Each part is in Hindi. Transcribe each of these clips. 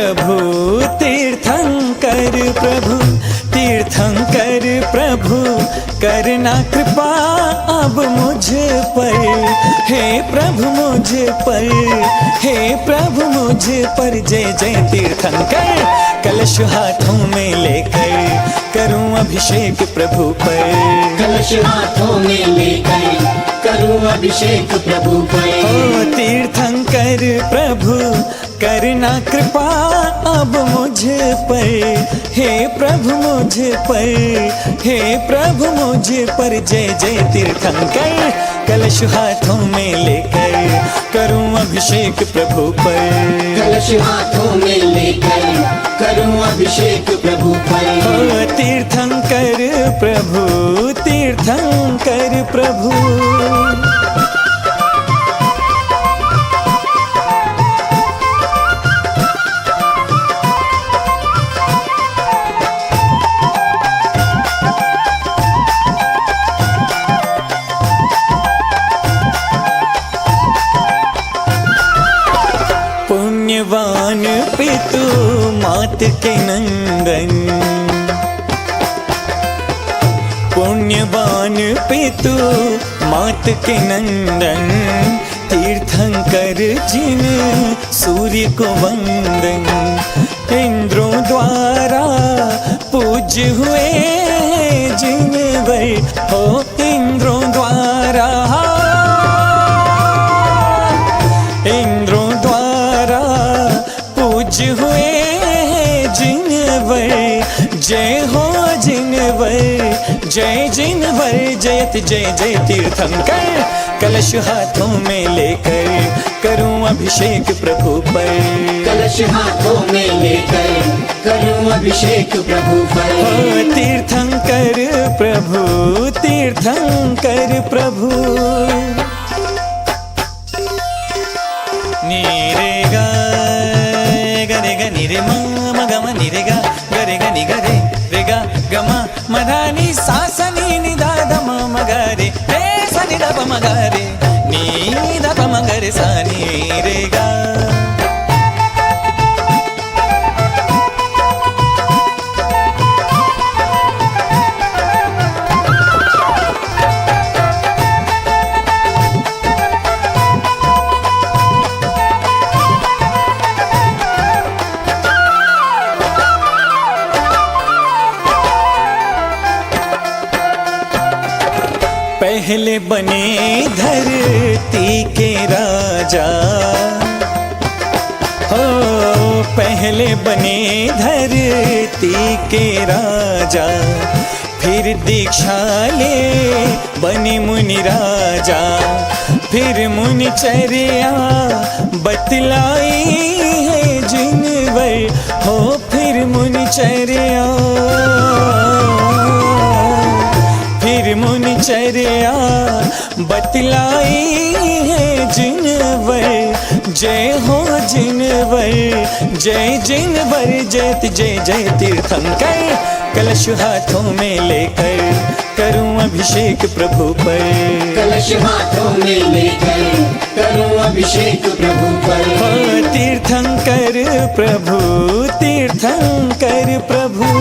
प्रभु तीर्थंकर प्रभु, तीर्थंकर प्रभु करना कृपा अब मुझ पर। हे प्रभु मुझ पर, हे प्रभु मुझ पर। जय जय तीर्थंकर कलश हाथों में लेकर करूं अभिषेक प्रभु पर। कलश हाथों में लेकर करूं अभिषेक प्रभु पर। ओ तीर्थंकर प्रभु करना कृपा अब मुझ पर। हे प्रभु मुझ पर, हे प्रभु मुझ पर। जय जय तीर्थंकर कलश हाथों में लेकर करूं अभिषेक प्रभु पर। कलश हाथों में लेकर करूं अभिषेक प्रभु पर। ओ तीर्थंकर प्रभु, तीर्थंकर प्रभु। पुण्यवान पितु मात के नंदन, पुण्यवान पितु मात के नंदन। तीर्थंकर जिन सूर्य को वंदन, इंद्रों द्वारा पूज्य हुए जिन वर। हो इंद्रों द्वारा, इंद्रों द्वारा पूज्य हुए जिनवर। जय हो जिनवर, जय जिनवर। जयत जय जय तीर्थंकर कलश हाथों में लेकर करूं अभिषेक प्रभु पर। कलश हाथों में लेकर करूं अभिषेक प्रभु पर। ओ तीर्थंकर प्रभु, तीर्थंकर प्रभु। नीरे गा गरे ग निरे मा म ग म निरे गा गरे ग नि गरे रे गा ग म म धा नि सा स नि नि धा ध म म ग रे रे सा नि ध प म ग रे नि ध प म ग रे सा नि रे गा। पहले बने धरती के राजा, हो पहले बने धरती के राजा। फिर दीक्षा ले बने मुनि राजा, फिर मुनि चर्या बतलाई है जिनवर। हो फिर मुनि चर्या, फिर मुनि चर्या बतलाई है जिनवर। जय हो जिनवर, जय जिनवर। जयत जय जय तीर्थंकर कलश हाथों में लेकर करूं अभिषेक प्रभु पर। कलश हाथों में लेकर करूं अभिषेक प्रभु पर। हो तीर्थंकर प्रभु, तीर्थंकर प्रभु।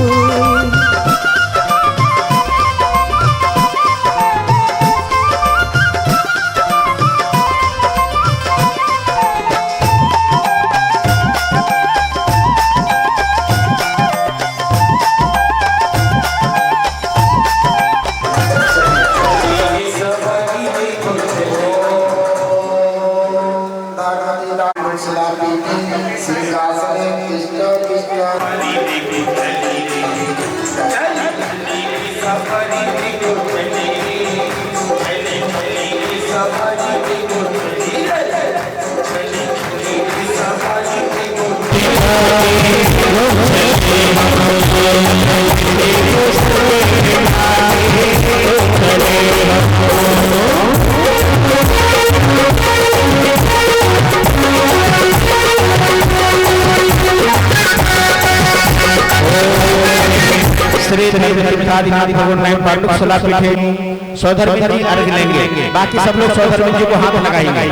सौधर्मी अर्घ लेंगे, बाकी सब लोग सौधर्मी जी को हाथ लगाएंगे।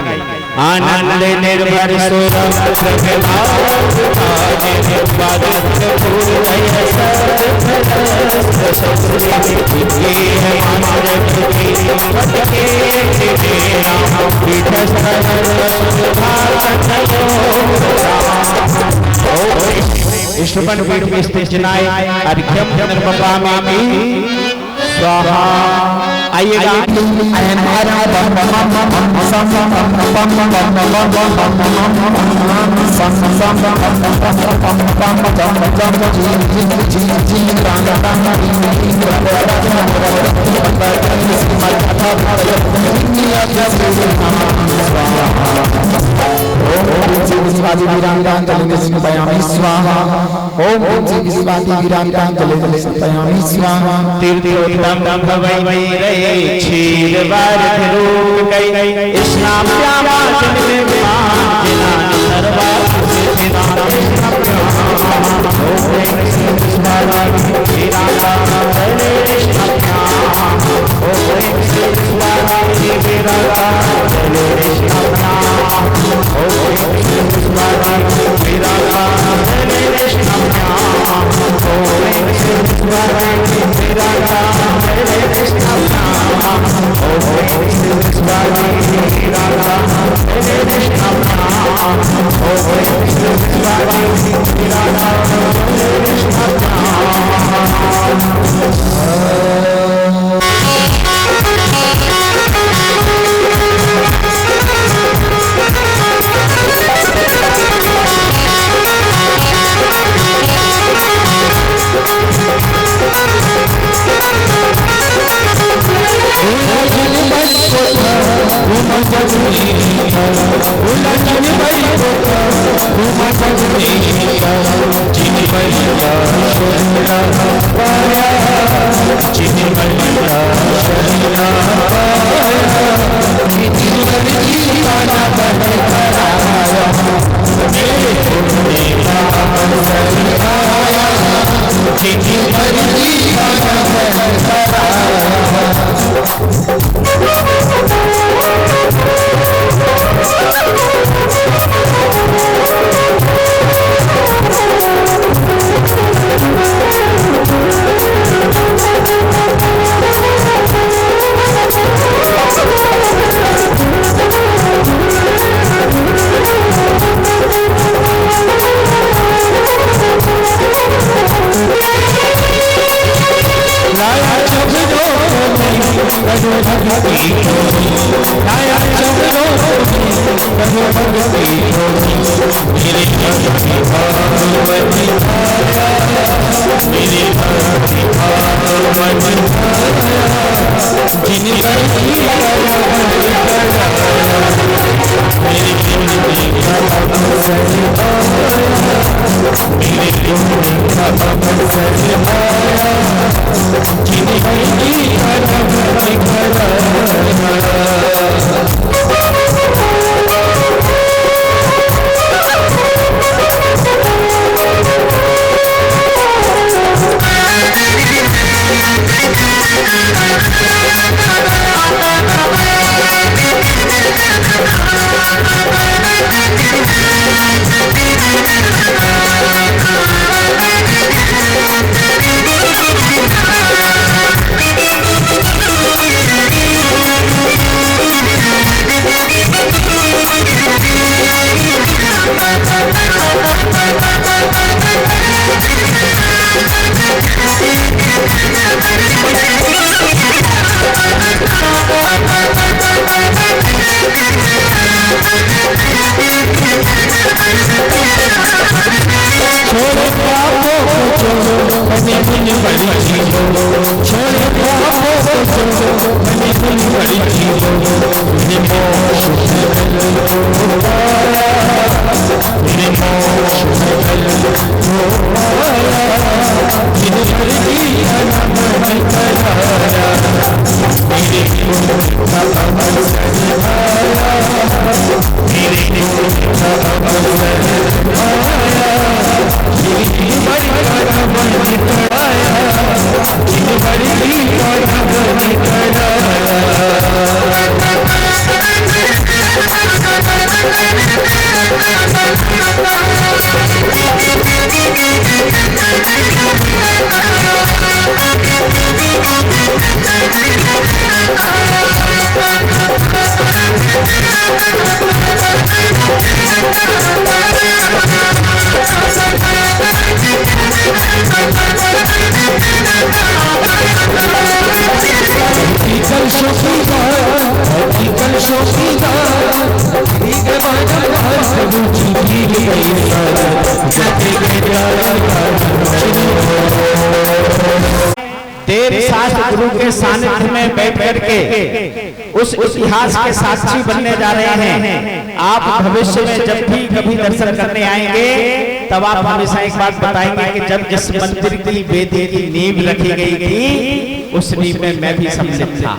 आनंद निर्भर इष्टपन पीठ में स्थित जिनाय अर्घ्यम निर्वपामि स्वाहा। आइएगा तीर्थोत्तम भवै क्षीर वारिध रूप कई स्नान श्यामा चंद्र सर्वा Thank you. देव शास्त्र गुरु के सानिध्य में बैठ करके उस इतिहास के साक्षी बनने जा रहे हैं। आप भविष्य में जब भी कभी दर्शन करने आएंगे तब आप हमेशा एक बात बताएंगे कि जब जिस मंदिर की वेदी की नींव रखी गई थी उस नींव में मैं भी सम्मिलित था,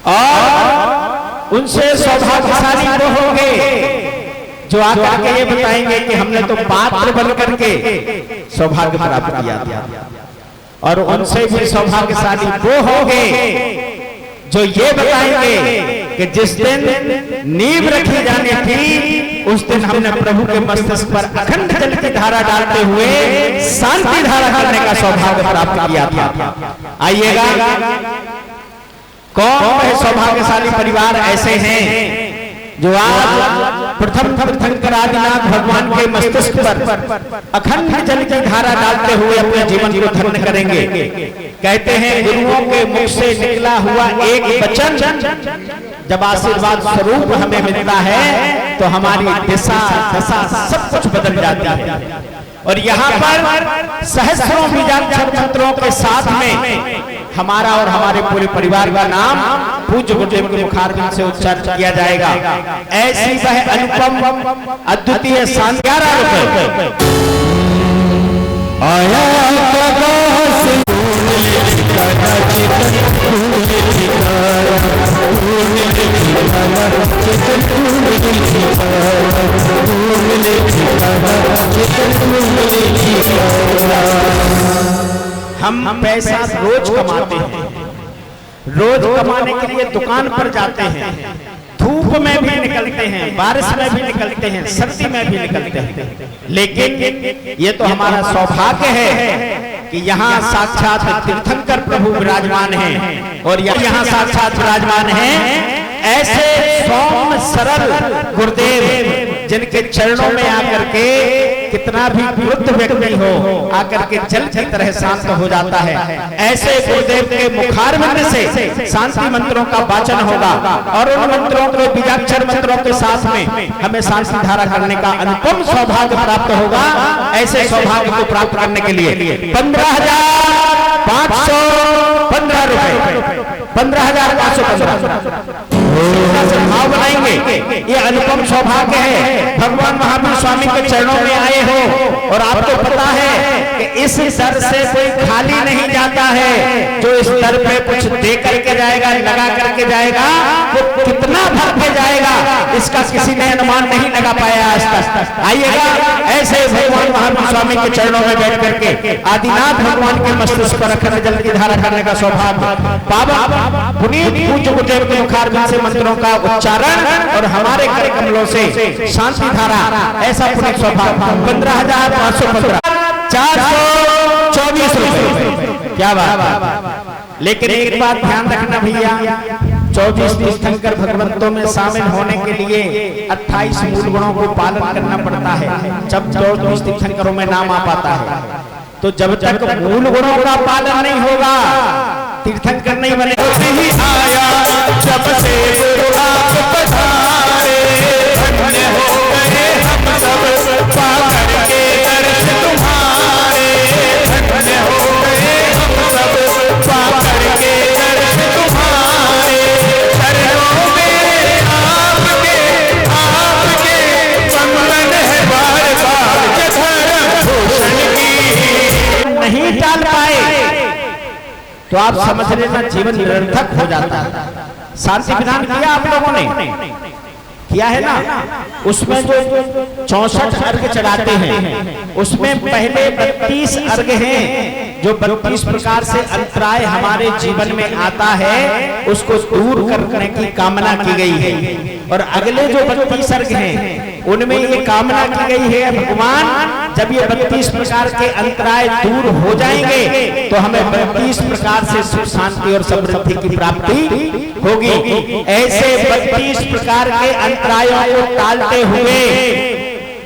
और उनसे सौभाग्यशाली वो होंगे जो आकर के ये बताएंगे कि हमने तो पात्र बन करके सौभाग्य प्राप्त किया था। और उनसे भी सौभाग्यशाली वो होंगे जो ये बताएंगे कि जिस दिन नींव रखी जानी थी उस दिन हमने प्रभु के मस्तक पर अखंड जल की धारा डालते हुए शांति धारा करने का सौभाग्य प्राप्त किया था। आइएगा, कौन सौभाग्यशाली परिवार ऐसे हैं जो आज प्रथम तीर्थंकर आदिनाथ भगवान के मस्तिष्क पर अखंड जल की धारा डालते हुए अपने जीवन को धन्य करेंगे। कहते हैं गुरुओं के मुख से निकला हुआ एक वचन जब आशीर्वाद स्वरूप हमें मिलता है तो हमारी दिशा दशा सब कुछ बदल जाता है। और यहाँ पर सहस्रों बीजाक्षर मंत्रों के साथ में हमारा और हमारे पूरे परिवार का नाम पूज्य गुरुदेव के मुखारबिंद से उच्चारित किया जाएगा। ऐसी वह अनुपम अद्वितीय शांति 11 रुपए आया हम पैसा रोज कमाते हैं, रोज कमाने के लिए दुकान पर जाते हैं, धूप में भी निकलते हैं, बारिश में भी निकलते हैं, सर्दी में भी निकलते हैं, लेकिन ये तो हमारा सौभाग्य है कि यहाँ साक्षात तीर्थंकर प्रभु विराजमान हैं और यहाँ साक्षात विराजमान हैं ऐसे सौम्य सरल गुरुदेव जिनके चरणों में आकर के कितना भी वृद्ध व्यक्ति हो आकर के जल की तरह शांत हो जाता है। ऐसे गुरुदेव के मुखारबिंद से शांति मंत्रों का वाचन होगा और उन मंत्रों के बीजाक्षर मंत्रों के साथ में हमें शांति धारा करने का अनुपम सौभाग्य प्राप्त होगा। ऐसे सौभाग्य को प्राप्त करने के लिए 15,515 रुपए 15,515 भाव बनाएंगे। ये अनुपम सौभाग्य है, भगवान महावीर स्वामी के चरणों में आए हो और आपको पता है कि इस दर से कोई खाली नहीं जाता है। जो इस दर पे कुछ दे करके जाएगा, लगा करके जाएगा, वो कितना भर के जाएगा इसका किसी ने अनुमान नहीं लगा पाया आज तक। आइएगा, ऐसे भगवान महावीर स्वामी के चरणों में बैठ करके आदिनाथ भगवान के मस्तिष्क पर अखंड जल की धारा करने का सौभाग्य पावन पुनीत पूज्य गुरुदेव के मुखारबिंद से मंत्रों का उच्चारण और हमारे कर कमलों से शांति धारा ऐसा पुनीत सौभाग्य 15,515 424 रुपए। क्या बात। लेकिन एक बात ध्यान रखना भैया, 24 तीर्थंकर भगवंतों में शामिल होने के लिए 28 मूल गुणों को पालन करना पड़ता है। जब 24 तीर्थंकरों में नाम आ पाता है तो जब तक मूल गुणों का पालन नहीं होगा तीर्थंकर नहीं बनेगा। आया जब से आप पधारे, धन्य हो गए हम सब पाकर के दर्श तुम्हारे, धन्य हो गए हम सब पाकर के दर्श तुम्हारे, चरणों में आपके संगन है बार बार धर्म भूषण की। नहीं टाल पाए तो आप समझ लेना जीवन निरर्थक हो जाता है। शांति विधान किया आप लोगों ने, किया है ना। उसमें जो 64 अर्घ चढ़ाते हैं उसमें पहले 32 अर्घ हैं जो 32 प्रकार से अंतराय हमारे जीवन में आता है उसको दूर करने की कामना की गई है। और अगले जो 32 अर्घ हैं उनमें ये कामना की गई है भगवान जब ये 32 प्रकार के अंतराय दूर हो जाएंगे तो हमें 32 प्रकार से सुख शांति और समृद्धि की प्राप्ति होगी। ऐसे 32 प्रकार के अंतरायों को टालते हुए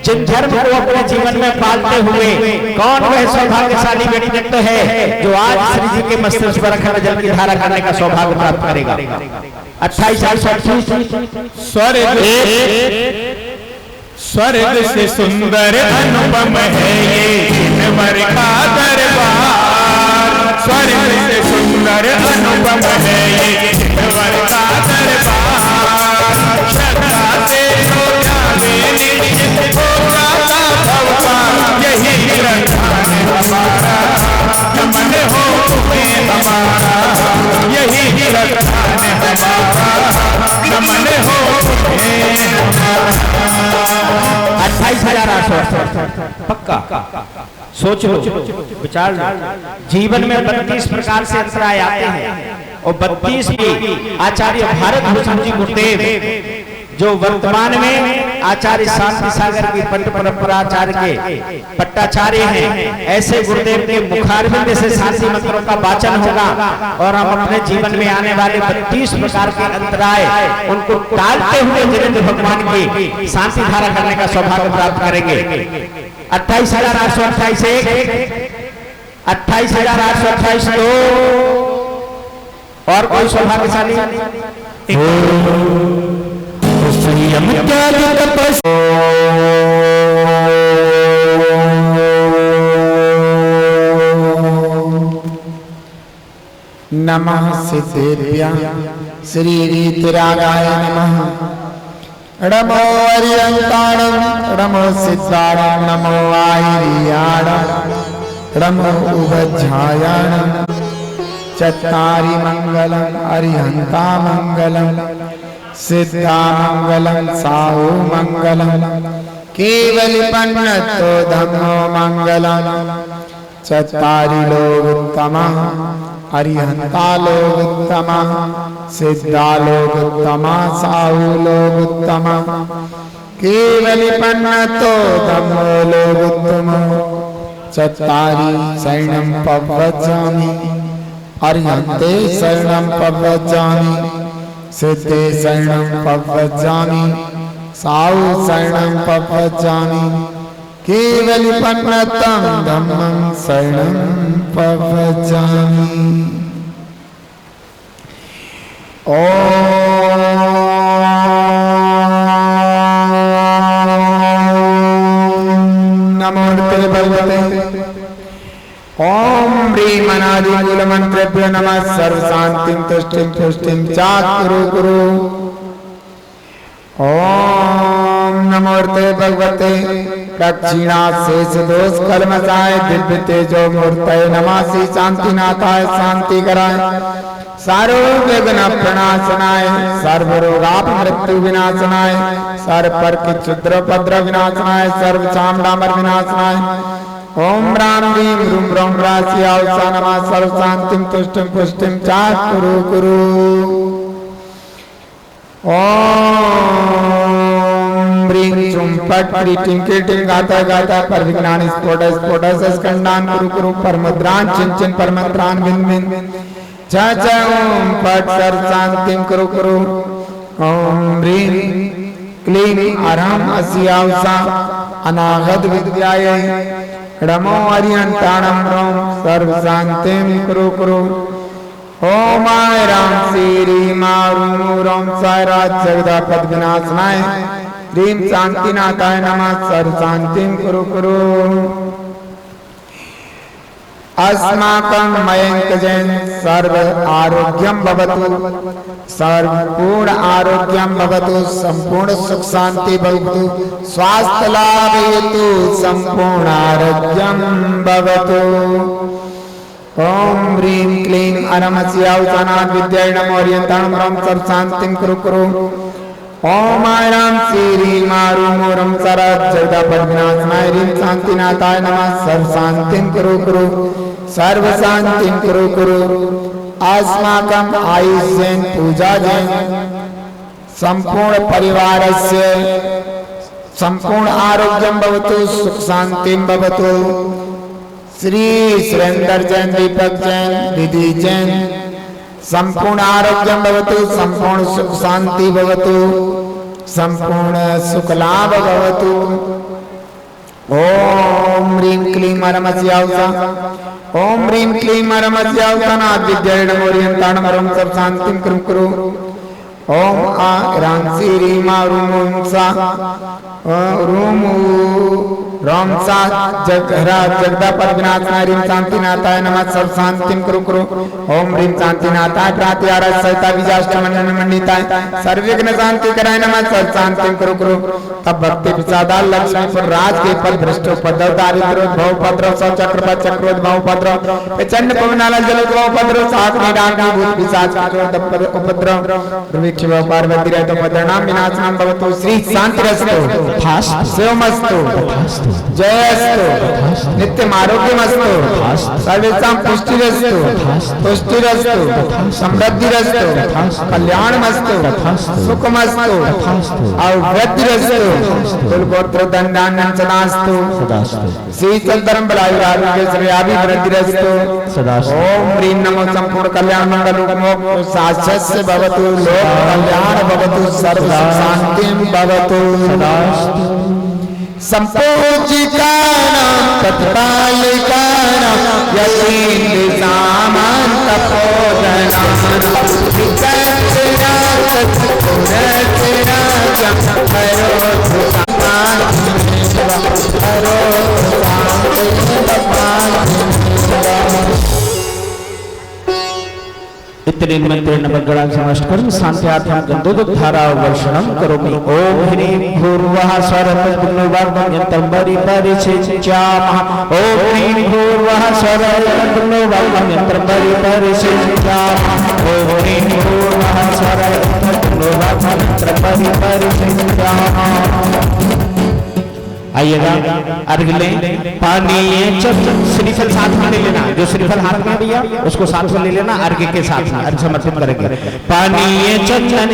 जिन धर्म को अपने जीवन में पालते हुए कौन वह सौभाग्यशाली व्यक्तित्व है जो आज श्री जी के मस्तक पर अखंड जल की धारा करने का सौभाग्य प्राप्त करेगा। 28 स्वर्ग से सुंदर अनुपम है ये गिरवर का दरबार। स्वर्ग से सुंदर अनुपम है ये गिरवर का दरबार। श्रद्धा से हो जावे निश्चित होगा भगवान। यही श्रद्धा है हमारा नमन हो तुम्हें हमारा। यही श्रद्धा है हमारा नमन हो तुम्हें हमारा। 28,800 पक्का सोच लो, विचार लो। जीवन में 32 प्रकार से अंतराय आते हैं और 32 भी आचार्य भारत भूषण जी गुरुदेव जो वर्तमान में आचार्य शांति सागर की पंथ परंपराचार्य के पट्टाचार्य हैं, ऐसे गुरुदेव के मुखारबिंद से शांति मंत्रों का वाचन होगा और हम अपने जीवन में आने वाले 32 प्रकार के अंतराय उनको टालते हुए जिनेंद्र भगवान की शांति धारा करने का सौभाग्य प्राप्त करेंगे। 28,828 1, 28,828 2 और कोई सौभाग्यशाली संयम त्याग तपस्या नमः सिद्धेभ्यः श्री रीतिरागाय नमः। नमो अर्यन्ताणं नमो सिद्धाणं नमो आयर्याणं नमो उभध्यायाणं। चत्तारि मङ्गलम् अर्यन्ता मङ्गलम् सिद्धा मङ्गलम् साहु मङ्गलम् केवलिपन्नतो धम्मो मङ्गलम्। चत्तारि लोकोत्तमः अर्यन्ता लोकोत्तमः सिद्धा लोकोत्तमः साहु लोकोत्तमः केवलिपन्नतो धम्मो लोकोत्तमः। चत्तारि शरणं प्रव्रजामि अर्यन्ते शरणं प्रव्रजामि सिद्धे शरणं प्रव्रजामि साहु शरणं प्रव्रजामि केवलिपन्नतं धम्मं शरणं प्रव्रजामि। नमो भगवते ओम ह्रीं अनादिमूल मंत्रेभ्यो नमः। सर्व शांतिं तुष्टिं पुष्टिं चाकुरु कुरु। ओम नमो भगवते दक्षिणाशेष दोष कलमसाय दिव्य तेजो मूर्तये नमासि। शांतिनाथाय शांति कराय सर्व विघ्न प्रणाशनाय सर्व रोगाप मृत्यु विनाशनाय सर्व पर की क्षुद्र उपद्रव विनाशनाय सर्व चामडामर विनाशनाय। ओम राम ह्रीं रूम रोम राशि आवसा नमः। सर्व शांतिं तुष्टिं पुष्टिं चाकुरु कुरु। ओम ह्रीं चुम पट प्रीटिं कीटिं गाता गाता पर विज्ञान स्फोट स्फोट स्कंदान कुरु कुरु पर मुद्रान चिन चिन पर मंत्रान बिन बिन च ओम पट सर्व शांतिं कुरु कुरु। ओम ह्रीं क्लीं अरहं असि आवसा अनागत विद्यायै नमो अर्यन्ताणं रोम सर्व शांतिं कुरु कुरु। ओम आय राम श्री मारूम साय राज जगदापद विनाशनाय ह्रीं शांतिनाथाय नमः। सर्व शांतिं कुरु कुरु। अस्माकं मयंकजन सर्व आरोग्यं भवतु सर्वपूर्ण आरोग्यं भवतु संपूर्ण सुख शांति भवतु स्वास्थ्य लाभ हेतु संपूर्ण आरोग्यं भवतु। ओम ह्रीं क्लीं अनमसि औसानात् विद्याय नमो अर्यन्ताणं रोम सर्व शांतिं कुरु कुरु। ओम आय राम श्री मारूम सरद जगदापद विनाशनाय ह्रीं शांतिनाथाय नमः। सर्व शांतिं कुरु कुरु सर्व शांतिं कुरु कुरु। अस्माकं आयुष्येन पूजा जैन संपूर्ण परिवारस्य संपूर्ण आरोग्यम भवतु, सुख शांतिम भवतु। श्री सुरेंद्र जैन, दीपक जैन, विधि जैन, संपूर्ण आरोग्यम भवतु, संपूर्ण सुख शांति भवतु, संपूर्ण सुख लाभ भवतु। ओम ह्रीं क्लीं परमस्यावसा, ओम ह्रीं क्लीं परमस्यावसा नाद्विद्याणमोरियंताणमरं सब शांतिं कुरु कुरु। ओम आ रांसी रीमा रूमसा रूमू रामसा जगहरा जगदा परविनाशाय ह्रीं शांतिनाथाय नमः सब शांतिं कुरु कुरु। ओम ह्रीं शांतिनाथाय प्रातयार सहिता विजाष्टमंडन मंडिताय सर्वविघ्न शांति कराय नमः सब शांतिं कुरु कुरु। तब भक्ति विषादा लक्ष्मी पर राज के पद भ्रष्ट उपद्रव दारिद्र भव उपद्रव सौ चक्रपद चक्रोद्भव उपद्रव प्रचंड पवनाल जलोद्भव उपद्रव सात निराग भूत पिशाच उपद्रव शिव पार्वती रहित उपद्रणाम विनाशनम भवतु। श्री शांतिरस्तु शिवमस्तु जयस्तु नित्यम आरोग्यमस्तु सर्वेषां पुष्टिरस्तु तुष्टिरस्तु समृद्धिरस्तु कल्याणमस्तु सुखमस्तु और वृद्धिरस्तु कुलगोत्र दंडानंद सदास्तु शीतल धर्म बलायुरारोग्य श्रेयाभि वृद्धिरस्तु। ओम ह्रीं नमो संपूर्ण कल्याण मंगल मोक्ष शाश्वत भवतु, लोक कल्याण भवतु, सर्व शांतिं भवतु। संपूजिकानां प्रतिपालिकानां यतीन्द्र सामंत तपोधनानां विकर्षणा सत्पुरस्सरा करो इतने मंत्र नवग्रह समस्त कर्म शांत्यात्म गंधोदधारा वर्षणम करोमि। ओम ह्रीं भूर्वः स्वरः पुण्यवर्धन यंत्रंबरि परिचित्यामः। ओम ह्रीं भूर्वः स्वरः पुण्यवर्धन यंत्रंबरि परिचित्यामः। ओम ह्रीं भूर्वः स्वरः पुण्यवर्धन यंत्रंबरि परिचित्यामः। आइएगा अर्घ लें। पानी श्रीफल साथ में ले लेना, जो श्रीफल हाथ में भैया उसको साथ में ले लेना, अर्घ के साथ में अर्घ समर्पित करेंगे। पानी चंदन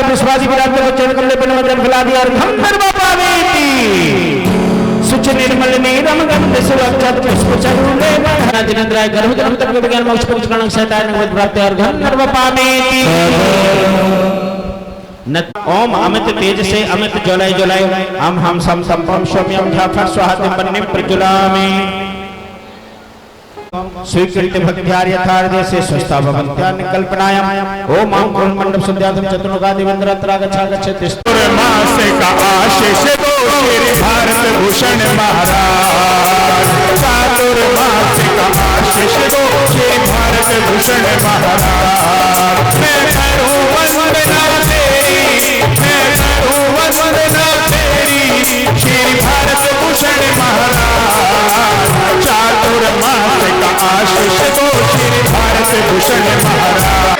विश्वासी विराट को चरण कमले पर नमन खिला दिया और गंधर्व पावेती सुच निर्मल नीरम गंध सुरक्षित पुष्प चरुले बहना जिनेंद्राय गर्भ जन्म तक विज्ञान मोक्ष परिचरण शैतान नवद प्राप्त और गंधर्व पावेती। ओम अमित तेज से अमित ज्वलय ज्वलय हम सम संपम सौम्यम ध्याफट स्वाहाते बन्ने प्रज्वलामि। स्वीकृत्य भक्त्यार यथार्थ से स्वस्था भवन्त्यान कल्पनायाम। ओम आम कुल मंडप संध्यातम चतुर्मुखा देवेंद्र अत्रागच्छा गच्छति। मास का आशीष दो श्री भारत भूषण महाराज। चातुर्मास का आशीष दो श्री भारत भूषण महाराज। मैं करूं वंदना तेरी, मैं करूं वंदना तेरी श्री भारत भूषण महाराज। चातुर्मास का आशीष दो श्री भारत भूषण महाराज।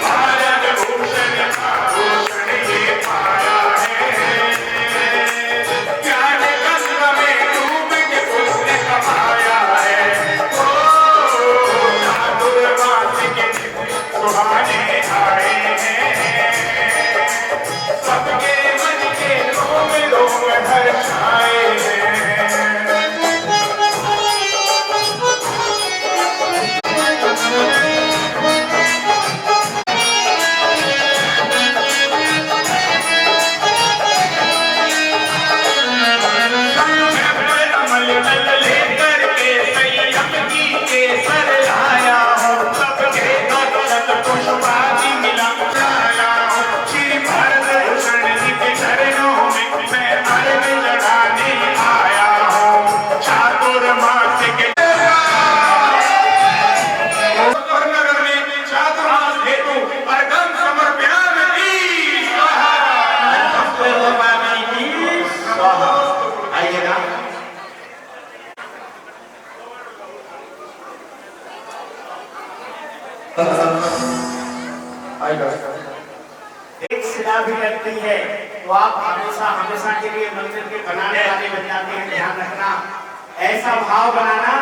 भारत एक शिला भी लगती है तो आप हमेशा हमेशा के लिए मंदिर के बनाने वाले बन जाते हैं। ध्यान रखना, ऐसा भाव बनाना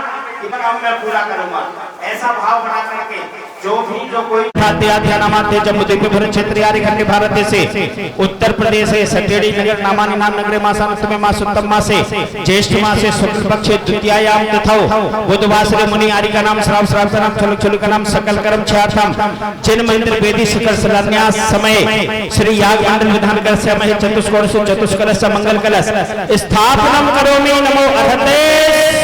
कि काम मैं पूरा करूंगा, ऐसा भाव बना करके जो कोई नामाते जम्मूद्वीप भरत क्षेत्र आदि खंड भारत देशे उत्तर प्रदेश से सतेड़ी नगर नामानि नाम नगरे मासांतमे मास उत्तम मासे ज्येष्ठ मासे शुक्ल पक्षे द्वितीयायाम तथौ बुधवासरे मुनि आदि का नाम श्राव श्राव का नाम चलुक चलुक का नाम सकल कर्म छात्रम जिन मंत्र वेदी शिखर शिलान्यास समय श्री याग मंडल विधान कर समय चतुष्कोण से चतुष्कलश से मंगल कलश स्थापनम करोमि नमो अर्हते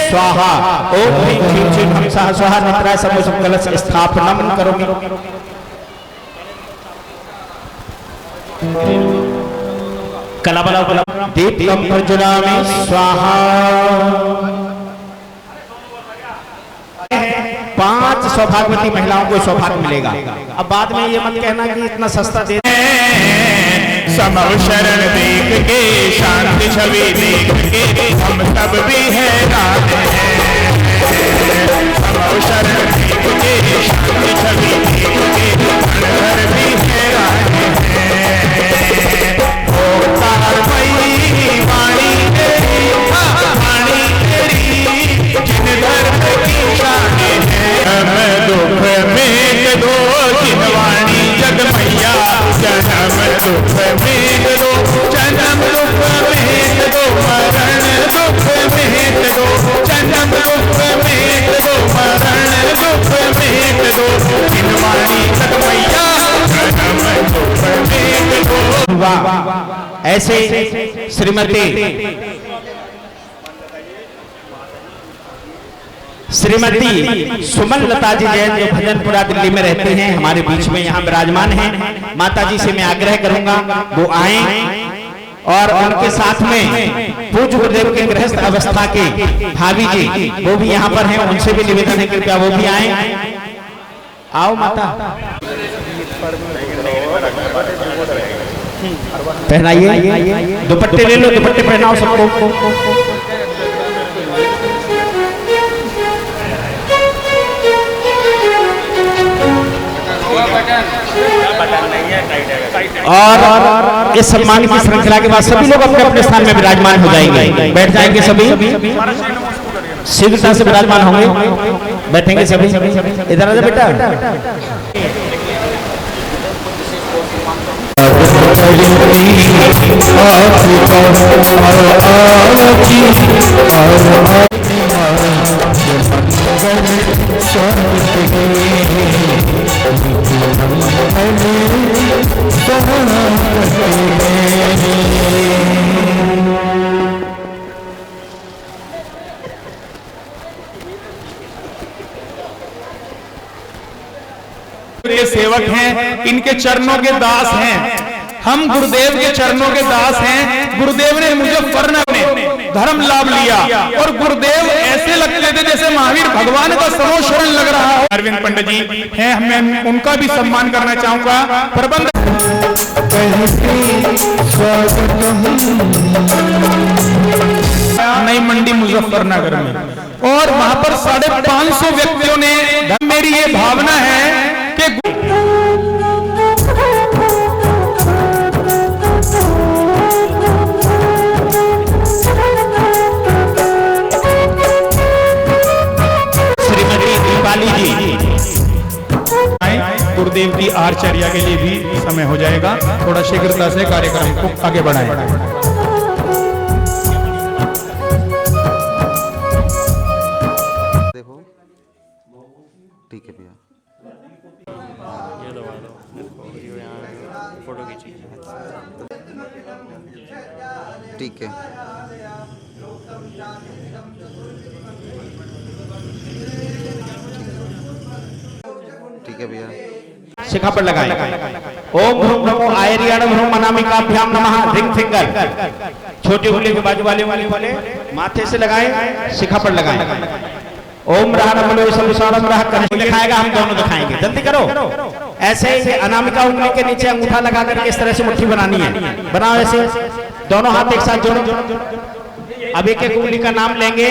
स्वाहा ओम ह्रीं क्लीं श्रीं हम सह स्वाहा नित्राय समोसम कलश स्थापनम करोमि। कलाबला दीपकम प्रज्वलामि स्वाहा। 5 सौभाग्यवती महिलाओं को सौभाग्य मिलेगा। अब बाद में ये मत कहना कि इतना सस्ता दे समव शरण देख के शांति छवि देख के हम सब भी हैरान हैं। समव शरण देख के शांति छवि देख के हम घर भी हैरान हैं। ओंकार मयी वाणी तेरी वाणी तेरी जिन धर्म की शान है। हम दुख में दो जिन वाणी जग मैया जन्म दुख में दो जन्म दुख में दो मरण दुख में दो जन्म दुख में दो मरण दुख में दो जिनवाणी जग मैया जन्म दुख में दो। वाह, ऐसे श्रीमती सुमन लता जी जैन जो भजनपुरा दिल्ली में रहते हैं, हमारे बीच में यहाँ विराजमान हैं। माता जी से मैं आग्रह करूंगा वो आए और उनके साथ में पूज्य गुरुदेव के गृहस्थ अवस्था के भाभी जी वो भी यहाँ पर हैं, उनसे भी निवेदन है कृपया वो भी आए। आओ माता, पहनाइए, दुपट्टे ले लो, दुपट्टे पहनाओ सबको। और इस सम्मान की श्रृंखला के बाद सभी लोग अपने अपने स्थान में विराजमान हो जाएंगे, बैठ जाएंगे सभी, शीघ्रता से विराजमान होंगे, बैठेंगे सभी। इधर आ जा बेटा। ये सेवक हैं, इनके चरणों के दास हैं। हम गुरुदेव के चरणों के दास हैं। गुरुदेव ने मुजफ्फरनगर में धर्म लाभ लिया और गुरुदेव ऐसे लगते थे जैसे महावीर भगवान का सर्वशरण लग रहा हो। अरविंद पंडित जी हैं, मैं उनका भी सम्मान करना चाहूंगा। प्रबंध नई मंडी मुजफ्फरनगर में और वहां पर 550 व्यक्तियों ने, मेरी ये भावना है कि गुरुदेव की आरचर्या के लिए भी समय हो जाएगा। थोड़ा शीघ्रता से कार्यक्रम को आगे बढ़ाएं। देखो ठीक है भैया, ये दबा दो, यहाँ फोटो खींचिए। ठीक है, ठीक है भैया। शिखा पर लगाएं। ओम ह्रूम नमो आयर्याणम ह्रूम अनामिकाभ्याम नमः। रिंग फिंगर छोटी उंगली के बाजू वाले माथे से लगाएं, शिखा पर लगाएं। ओम रहा नमो सर्वसारम रहा करके दिखाएगा, हम दोनों दिखाएंगे, जल्दी करो। ऐसे ही अनामिका उंगली के नीचे अंगूठा लगा करके इस तरह से मुट्ठी बनानी है। बनाओ ऐसे, दोनों हाथ एक साथ जोड़ो। अब एक एक उंगली का नाम लेंगे,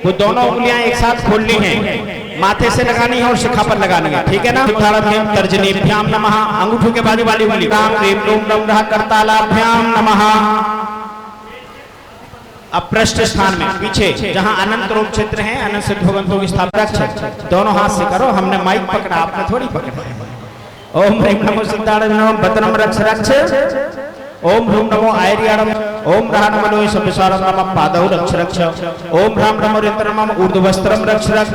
वो दोनों उंगलियां एक साथ खोलनी है। माथे से लगानी है और शिखा पर लगानी है, ठीक है ना। तर्जनीभ्याम नमः, अंगूठों के बाजू वाली उंगली राम ह्रीम क्लीं रम रः करतालाभ्याम नमः। अब पृष्ठ स्थान में पीछे जहां अनंत रूप क्षेत्र है, अनंत सिद्ध भगवंतों की स्थापना, दोनों हाथ से करो। हमने माइक पकड़ा, आपने थोड़ी पकड़ा है। ओम ह्रीं नमो सिद्धाय नमो बतनम रक्ष रक्ष। ओम ह्रूम नमो आयर्याणम। ओम रः नमो सविसारम नमः पादौ रक्ष रक्ष। ओम ह्रां नमो रितरमम ऊर्ध्ववस्त्रम रक्ष रक्ष।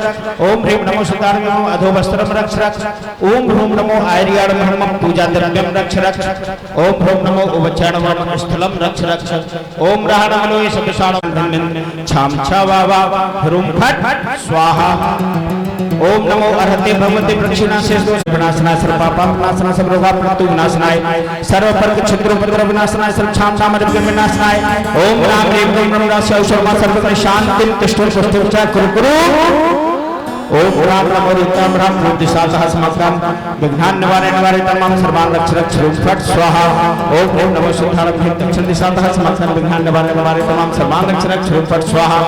ओम ह्रीं नमो सिद्धाय नमो अधोवस्त्रम रक्ष रक्ष। ओम ह्रूम नमो आयर्याणम नमः पूजा द्रव्यम रक्ष रक्ष। ओम ह्रूम नमो उवचारणम नमः स्थलम रक्ष रक्ष। ओम रः नमो सविसारम छाम छा वा वा ह्रूम फट स्वाहा। ओम नमो अर्हते भगवते प्रक्षिणा से विनाशनाय सर्व पापा विनाशनाय सर्व रोगा प्रणतु विनाशनाय सर्व पर्क छिद्रोपद्रव विनाशनाय सर्व क्षाम सामर्थ्य विनाशनाय। ओम राम ह्रीं क्लीं रम रः शर्मा सर्व शांतिं तिष्ठो सुष्ठुः कुरु कुरु। ओम राम नमो रितम राम दिशातः समग्रम विघ्नान् निवारय तमाम सर्वान् रक्ष रक्ष रूप फट स्वाहा। ओम नमो शुद्धारभ्य दक्षिण दिशातः समग्रम विघ्नान् निवारय तमाम सर्वान् रक्ष रक्ष रूप फट स्वाहा।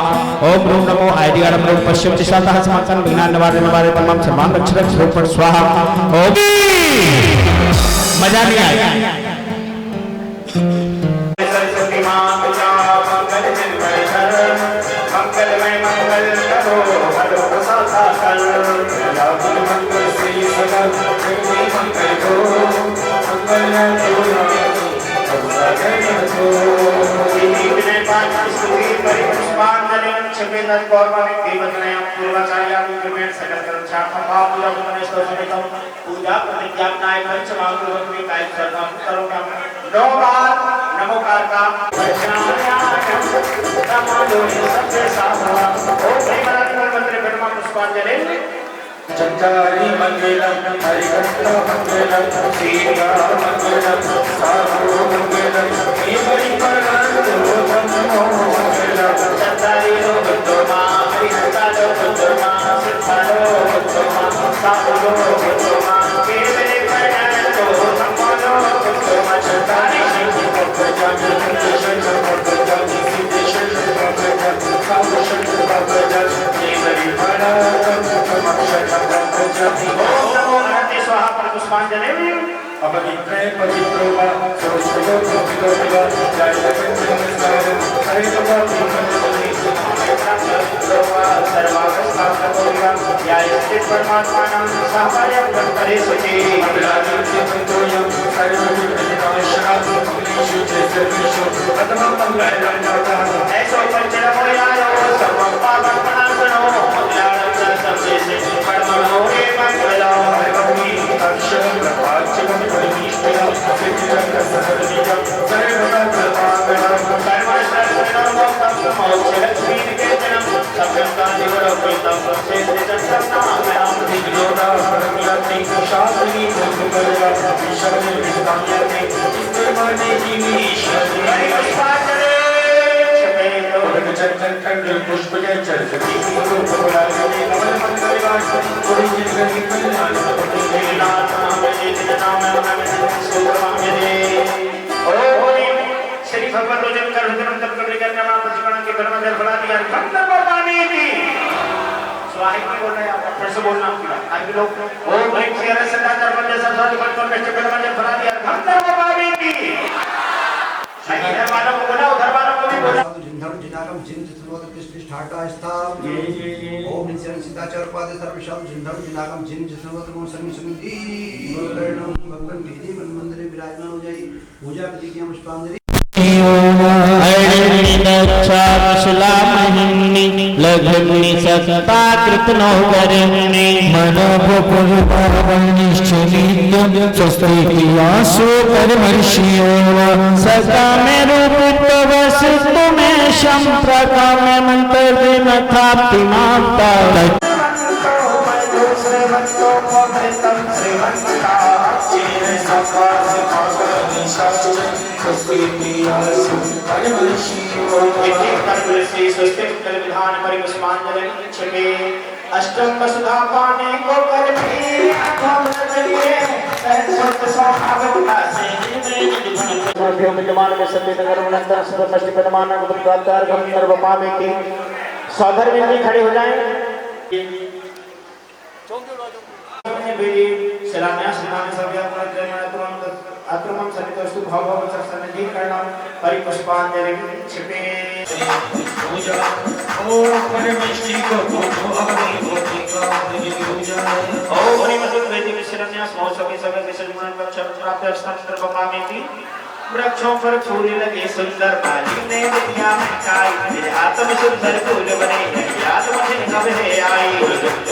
ओम नमो आयर्याणम रूप पश्चिम दिशातः समग्रम विघ्नान् निवारय तमाम सर्वान् रक्ष रक्ष रूप फट स्वाहा। ओम मजा नहीं आया। नमोकार का पुष्पांजलि। चंचारी मंगलम हरिकंठ मंगलम श्रीया मंगलम साधु मंगलम हेमरि परम मंगलम। चंचारी लोकतोमा हरिकंठ लोकतोमा सिद्धालो लोकतोमा साधु लोकतोमा केवले परम लोकतोमा लोकतोमा। चंचारी स्वाहा पर पुष्पांजलि। अपवित्रे पवित्रो वा सर्वश्रेयो पवित्रो वा जय परमात्मा सहायं करे सुचे ऐसो पंचन मोयायो सर्वं पापं प्रणाशनो मंगलारं सबसे परमो रे मंगलो हरिभक्ति अक्षरं प्रभाचकं परमेश्वरं सिद्धिरं सहर्निजं सर्वदा कृपाकरं कर्मशरणं मोक्षं मोक्षलक्ष्मी निकेतनं सत्यं कादिवरपितं प्रसेदितं सन्नामयां दिग्लोदा परमलक्ष्मी शास्त्री भूतकल्या विशरणे विस्ताम्यते इष्टमने जीवीश्वरी पुष्पांजलि। चंदन कंडल पुष्प के चरती रूप बुलाने नमन मंगलवास कोई जिंदगी कल्याण नाथ नाम जिन नाम नाम सुब्रह्मण्य। ओम श्री भगवान रोजन कर रुद्रम तप कर लेकर नाम प्रतिपन्न के ब्रह्म जल फला दिया गंधर्व पानी दी स्वाहिक में बोल रहे हैं आप फिर से बोलना आप लोग। ओम एक शेर सदा धर्म जैसा साधु भक्त में ब्रह्म जल फला दिया गंधर्व पानी दी। इधर वालों को बोला उधर वालों को भी बोला। जिन्धर्म जिनागम जिन्ध सर्वत कृष्ण ष्ठाटास्ताम ओम नित्यानंद सिद्धाचार्य पाद सर्वशाम जिन्धर्म जिनागम जिन्ध सर्वत गुण संग संगी गुरुकर्णम भगवान विधि मन मंदिर विराजमान हो जाए पूजा विधि की पुष्पांजलि। लघुनि सत्ता कृतनो करणे मनोपुरनिश्चलितं स्वस्तियासु कर्मर्षियो सदा में रूप वस्तु में संप्रका में मंत्र न थाप्ति माता। अष्टम वसुधा पाने को कर सौधर बिंदी खड़े हो जाएं। शिलान्यास विधान सभा आक्रमण सहित वस्तु भाव सन्निधि करना परिपुष्पांजलि छिपे पूजा ओम परमेश्वरी को पूजो अग्नि होती का पूजा ओम हरि मधुर वेदी शिलान्यास महोत्सव सभा विसर्जन पक्षम प्राप्त स्थान बपामेति वृक्षों पर फूल लगे सुंदर माली ने दुनिया में खाई मेरे आत्म सुंदर फूल बने याद मुझे कब है आई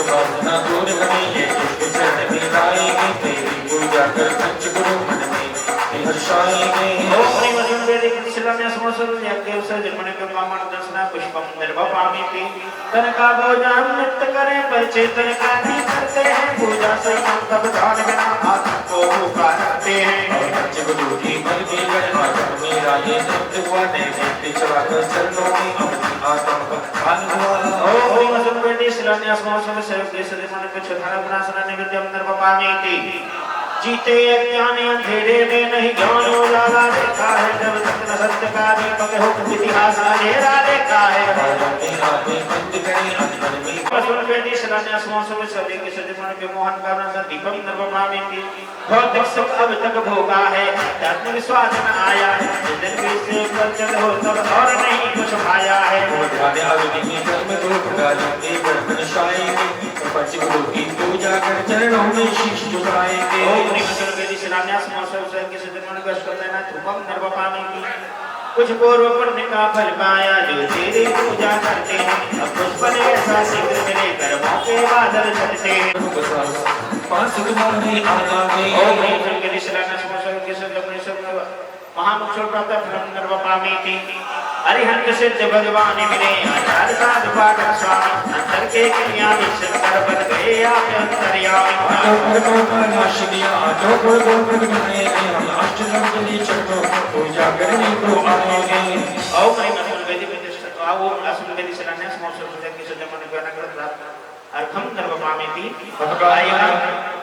प्रार्थना दूर बनी है इसके चरण में लाएंगे तेरी पूजा कर पंचगुरु मन में हर्षाएंगे ओम हरि मधुर वेदी शिलान्यास महोत्सव यज्ञ विसर्जन मन के ब्राह्मण दर्शना पुष्पम निर्वपामेति तन का भोजन नित्य करें पर चेतन का नहीं करते हैं पूजा संयम तब ध्यान बिना आत्मा को पुकारते हैं पंचगुरु की मन की मेरा ये नित्य हुआ ने चला कर चरणों में अपनी आत्मा का ध्यान हुआ ओम हरि मधुर वेदी शिलान्यास महोत्सव सेवक देशदेश मन के छठाना विनाशना निवेद्यम निर्वपामेति जीते अज्ञान अंधेरे में नहीं ज्ञान उजाला देखा है जब तक न सत्य का दीपक हो इतिहास अंधेरा देखा है मधुर वेदी शिलान्यास महोत्सव सभी के सज्जन के मोहन करना सा दीपक निर्वपामेति भौतिक सुख अब तक भोगा है आत्मिक स्वाद न आया है जिन भी से बचन हो तब और नहीं कुछ पाया है पंचगुरु की पूजा कर चरणों में शीश झुकाएंगे ओम हरि मधुर वेदी शिलान्यास महोत्सव सभी के सज्जन के अष्टकलेना धूपम निर्वपामेति कुछ पूर्व पुण्य का फल पाया जो तेरी पूजा करते हैं अब पुष्प ने ऐसा शीघ्र मिले कर्मों के बादल छटते हैं पांच तुम्हारे आना में ओम हरि मधुर वेदी शिलान्यास महोत्सव के सज्जन सब महामुक्षों प्राप्त फलम निर्वपामेति अरिहंत सिद्ध भगवान मिले आचार्य साधु पाठक स्वामी अंतर के कन्या विश्वकर बन गए आप अंतर्यामी पूजा करने को आएंगे ओम हरि मधुर वेदी प्रतिष्ठा ओम असुर वेदी शिलान्यास महोत्सव के सज्जन मन को अनुग्रह प्राप्त अर्घम निर्वपामेति आइएगा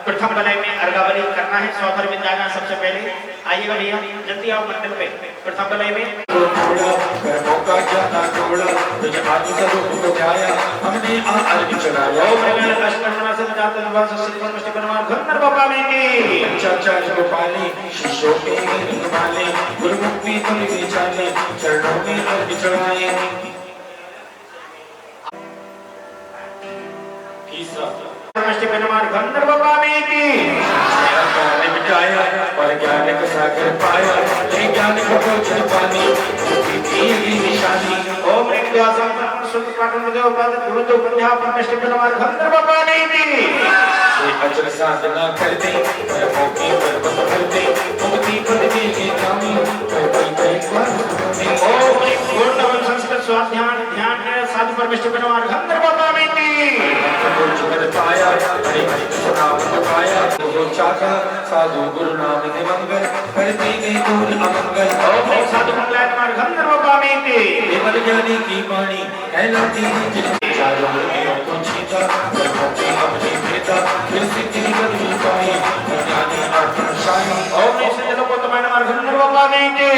प्रथम बलय में अर्घावली करना है सौभर विद्यागा सबसे पहले आइएगा भैया जल्दी आओ मंदिर पे प्रथम बलय में मौका जाना छोड़ा तुझे आज स्वरूप को ध्याया हमने अर्घ चढ़ाया ओम हरि लक्ष्मण से जाते निवास श्री परमेश्वर परमार घर निर्वपामेति चाचा गोपाली शिष्यों के माले गुरुमुक्ति तुम विचारे चरणों में अर्घ चढ़ाए परमेश्वर परमार घर निर्वपामेति मिटाया पर ज्ञान का सागर पाया ज्ञान को खोजन पानी निशानी ओम ह्रीं द्वासम शुद्ध पाठन देव पद भूत उपन्या परमेश्वर परमार घर निर्वपामेति अचर साधना करते पर मौके पर बस करते मुक्ति पद के नामी ओम ह्रीं पूर्ण संस्कृत स्वाध्याय ध्यान है साधु परमेश्वर परमार घर निर्वपामेति पाया हरि हरि नाम पाया वो चाका साधु गुरु नाम ने मंगल करते गए दूर अमंगल ओम ह्रीं साधु मंगलाय परमार घर निर्वपामेति देवल ज्ञानी की वाणी कहलाती है जिनके चारों में को छीता करते अपने पिता फिर सिद्धि बदली पाई ज्ञानी आत्मा शाही ओम ह्रीं सज्जनों को तुम्हारे मार्ग निर्वपामेति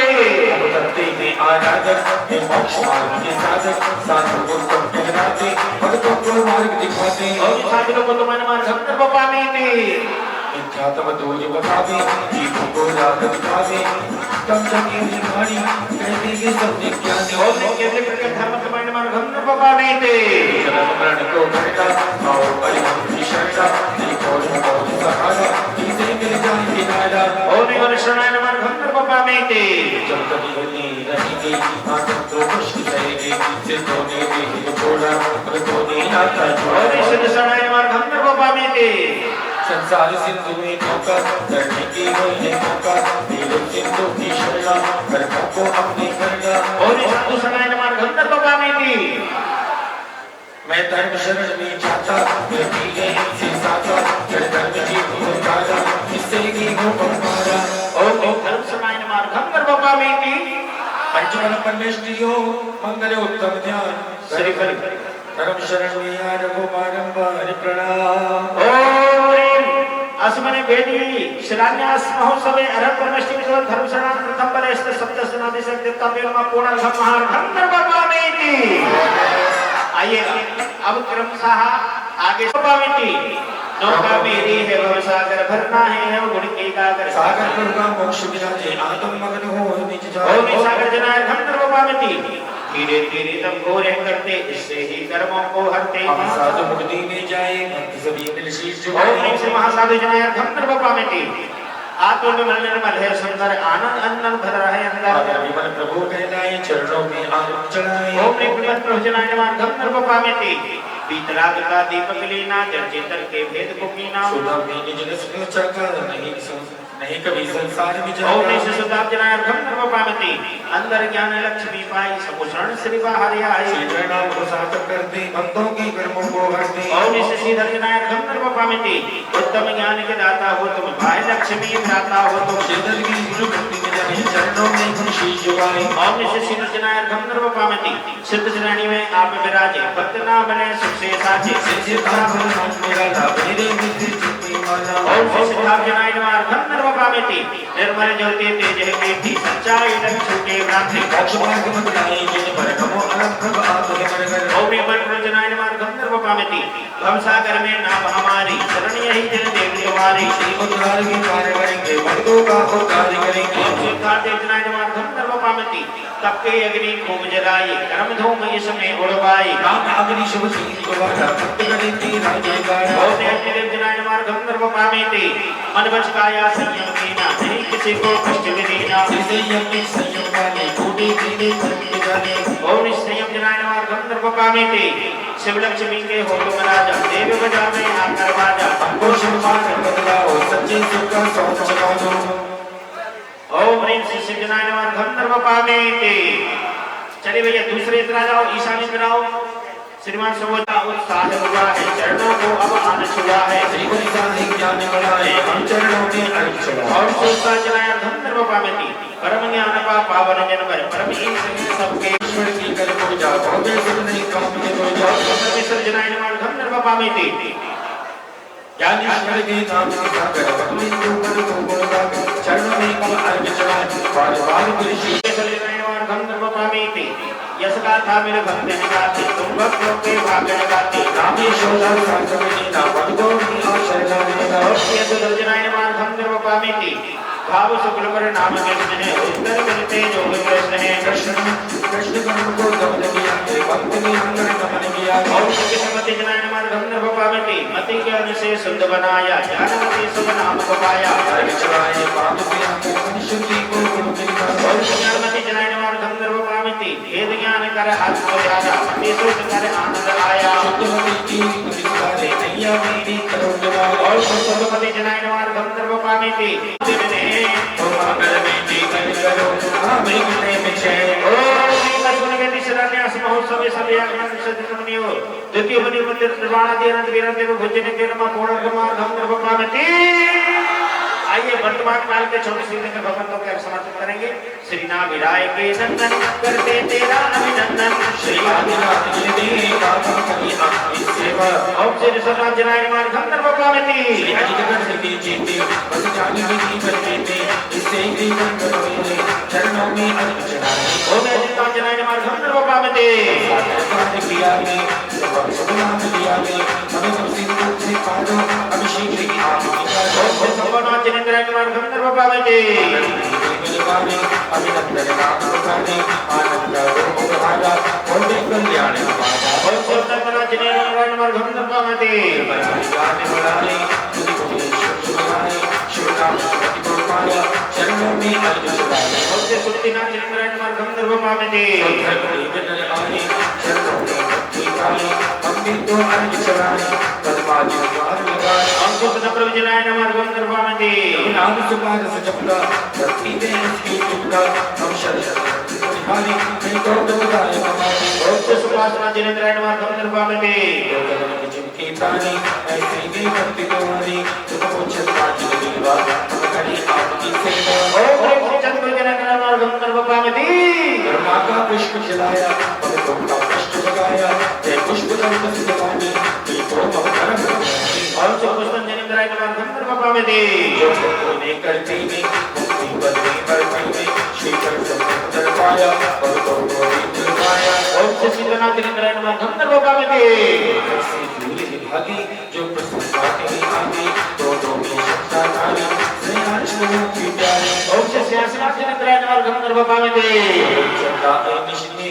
करते हैं आराधक हे मोक्ष मार्ग के साधक साधु को तुम कहलाते भक्तों को मार्ग दिखाते ओम साधु को तुम्हारे मार्ग निर्वपामेति इच्छातम दूज बतावे जीव को राग दिखावे तम जगे निवाणी कहते के सब ज्ञानी ओम ह्रीं केवल प्रकट धर्म तुम्हारे मार्ग निर्वपामेति जन्म मरण को करता और परिणाम की शरणा और सहारा इसे मिल जाए किनारा ओम ह्रीं शरणाय मार्ग निर्वपामेति जब तक बनी रहेगी आत्म तो मुश्किल रहेगी सिद्धों ने भी छोड़ा भक्तों ने नाता ओम छोड़ा ह्रीं सिद्ध शरणाय मार्ग निर्वपामेति संसार सिंधु में धोखा करने की होने मौका नीलो सिंधु की शरणा कर्मों को अपने करना ओम ह्रीं साधु शरणाय मार्ग निर्वपामेति मैं धर्म शरण में जाता मिलती है इनसे साथा फिर धर्म जीव को उतारा इससे की हो पमारा ओम धर्म शरणाय मार्ग निर्वपामेति पंचमन परमेश्वरियो मंगल उत्तम ध्यान श्री हरि धर्म शरण में आ रघु बारंबार प्रणाम ओम ह्रीं अस्मने वेदी शिलान्यास महोत्सवे अरहत परमेश्वर धर्म शरण प्रथम बलय सप्त सनादि देवता पेरमा पूर्ण महार घर निर्वपामेति आइएगा अब क्रमशः आगे निर्वपामेति नौका मेरी है भव सागर भरना है गुण के गागर सागर करुणा मोक्ष विराजे आत्म मगन हो निज ओ जाए सागर जनाय गंधर्व पावती धीरे धीरे तब घोरे करते इससे ही कर्मों को हरते साधु मुक्ति में जाए भक्त सभी मिल शीश ओम झुकाए श्री महासाधु जनाय गंधर्व पावती आत्म में मन निर्मल है सुंदर आनंद अनंत भर रहे अंदर विमल प्रभु कहलाए चरणों में आनंद चढ़ाए ओम निकुंज प्रभु जनाय गंधर्व पावती पीतराग का दीपक लीना जर्जेतर के भेद को कीना सुना में निज रस को चखा नहीं कभी संसार में ओम जाए निश सुदाब जनाय गंधर्व पावती अंदर ज्ञान लक्ष्मी पाई समुषण श्री बाहर आई श्री नाम को साथ करते भक्तों के कर्मों को हरते ओम निश श्रीधर जनाय गंधर्व पावती उत्तम ज्ञान के दाता हो तुम भाई लक्ष्मी भ्राता हो तुम श्रीधर की गुरु भक्ति में जाए चरणों में गुण शीश झुकाए ओम निश श्रीधर जनाय गंधर्व पावती सिद्ध श्रेणी में आप विराजे भक्त ना बने सुख से साचे सिद्धा भगवान मेरा लाभ मेरे मित्र चित्ती माना ओम श्री सिद्धार्थ जनाय गंधर्व पावती निर्मल ज्योति तेज है कीर्ति सच्चाई लक्ष्य के भ्रांति मोक्ष मार्ग बतलाए जिन पर नमो अलग प्रभ आप है मरगर ओम निमन जनाय गंधर्व पावती भव सागर में नाम हमारी शरण यही जन देव तुम्हारी श्री उद्धार की कार्य करेंगे भक्तों का उद्धार करेंगे ओम श्री कार्तिक जनाय गंधर्व पावती तब के अग्नि खूब जलाई कर्म धूम इसमें उड़वाई राम अग्नि शुभ शील द्वारा भक्त करेंगे राज्य गाया ओम देव जनाय गंधर्व पावती मन वच काया संयम कीना नहीं किसी को कष्ट देना संयम की संयम वाले टूटे दीने धर्म जाने ओम संयम जनाय गंधर्व पावती शिव लक्ष्मी के हो तुम राजा देव बजावे आकर बाजा हमको शिवमान बदलाओ सच्चे सुख का सौंप चला दो ओम ह्रीं श्री सिद्धनाय गंधर्व पावती चलिए भैया दूसरे इतना जाओ ईशानी में आओ श्रीमान सुबोधा उत्साह हुआ है चरणों को अब आनंद हुआ है श्री गुरु साहिब ज्ञान बढ़ाए हम चरणों में अर्घ चढ़ाए और सोचता जनाय गंधर्व पावती परम ज्ञान पा पावन जनवर परम ईश्वर सबके ईश्वर की कर पूजा भव्य सुख नहीं काम के हो जाओ परमेश्वर जनाय गंधर्व पावती ज्ञान ईश्वर के नाम की सागर अपने ऊपर को बोलता चरणों में कब अर्घ चढ़ाए बार बार कृषि गंधर्व पावती यश गाथा मेरे भक्त ने गाती तुम भक्तों के भाग्य लगाती रामेश्वर संगमे ना भक्तों की आशा लेना जनाय गंधर्व पावती भाव शुक्ल पर नाम कृष्ण है उत्तर मिलते जो कृष्ण है कृष्ण कर्म को दमन किया भक्त ने अंदर दमन किया और किस्मत जनाय गंधर्व पावती मति ज्ञान से शुद्ध बनाया ज्ञानवती शुभ नाम को पाया अर्घ चढ़ाए पाप से आकर शुद्धि को गुरु मिलता और ज्ञानवती जनाय गंधर्व पावती वेद ज्ञान कर हाथ को ध्याना मति शुद्ध कर आनंद आया शुद्धमती की परिवारे नैया मेरी करो जवाब और शुद्धमती जनाय गंधर्व पावती तो मगर में जी करो हमें मिले मिछे महोत्सव सभी द्वितीय बनी मंदिर निर्माण गंधर्व पावती आइए वर्तमान काल के छोटे श्रीलिंग भगवंतों के समर्पित करेंगे श्री नाम विराय के नंदन करते तेरा अभिनंदन श्री आदिनाथ ये देवा कभी आपकी सेवा ओम श्री सर्वनाथ जनाय गंधर्व पावती श्री अजगर की जीते बस जानी की करते थे इससे ही गंधर्व चरणों में अर्घ चढ़ाए ओम अजिता जनाय गंधर्व पावती साथ किया में सुनाम दिया में हमें सिंधु से पादो अभिषेक की ओम सर्वनाथ जनेन्द्र गंधर्व पावती अभिनंदन नाम गाने आनंद रूप प्रभागा और कल्याण हमारा ओम सर्वनाथ जनेन्द्र गंधर्व पावती गाने बढ़ाने शिव नाम सुमति को पाया चरणों में अर्घ चढ़ाए ओम से सुरतिनाथ जनेन्द्र गंधर्व पावती चरणों में भक्ति गाए हम भी तो अर्घ चढ़ाए पद्माजी द्वार लगाए ओम से प्रभु जनाय गंधर्व पावती नाम सुपाद सजपला भक्ति में इसकी चुपका हम शरणारी नहीं तो दुदाय हमारी ओम से सुपासना जनेन्द्र गंधर्व पावती जिनकी तारी ऐसे ही भक्ति तुम्हारी तुमको छत्ताजी दीवा हम करी आपकी सेवा ओम श्री चंद्र जनेन्द्र गंधर्व पावती ब्रह्मा का पुष्प खिलाया भक्तों का कष्ट जगाया जय पुष्प दंत सिद्धवानी तो हम धर्म ओम से पुष्प जनेन्द्र गंधर्व पावती जो ने करती में मुक्ति बदले बरती में श्रीकर समुद्र पाया भक्तों को दिलवाया ओम से सिद्धनाथ जनेन्द्र गंधर्व पावती भागी जो प्रसन्नाते आगे दो की शक्ता नारी श्रेयांशु की प्यारी ओम से सिंहासनाथ जिनेंद्राय नमः गंधर्व पावते चंदा निश्नी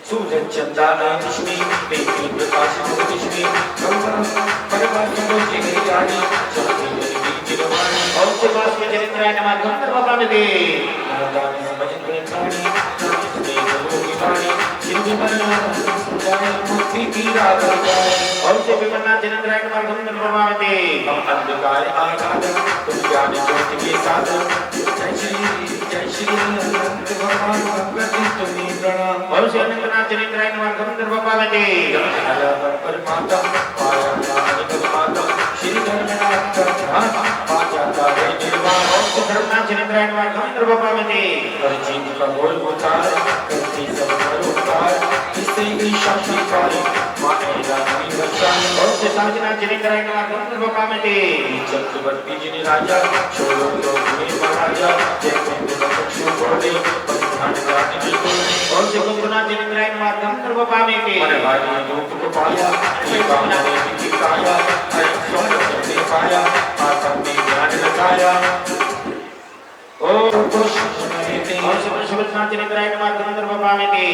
सूरज चंदा निश्नी देवी प्रकाश निश्नी परमात्मा को जिने जानी चलती मेरी जिरवानी ओम से वास में जिनेंद्राय नमः गंधर्व पावते नादान समझ में प्राणी जिसने गुरु की वाणी जिनकी मरना जाए मुक्ति की राह जाए ओम से विमलनाथ जिनेंद्राय नमः गंधर्व पावते हम अंधकार आराधन तुम ज्ञान ज्योति के साधन जय श्री अनंत भगवान भगवती तुम्हें प्रणाम ओम से अनंतनाथ जिनेंद्राय नमः गंधर्व पावते परमात्मा पाया निगम माता श्री धर्मनाथ का ध्यान पा जाता है निर्वाण ओम से धर्मनाथ जिनेंद्राय नमः गंधर्व पावते हर जीव का गोल उतार करती सब पर उतार इससे ईशा की पारी मानेगा नहीं बचाई ओम से साजनाथ जिनेंद्राय नमः गंधर्व पावते चक्रवर्ती जी ने राजा छोड़ो तो तुम्हें महाराजा जैसे चक्षु बोले परिधान कराने की ओम से कुंभनाथ जिनेंद्राय नमः गंधर्व पावते मन भाई रूप को पाया ये कामना ने दिखाया हर स्वर्ग ने पाया आत्म में ध्यान लगाया ओम पुष्प देते ओम से पुष्पनाथ जिनेंद्राय नमः गंधर्व पावते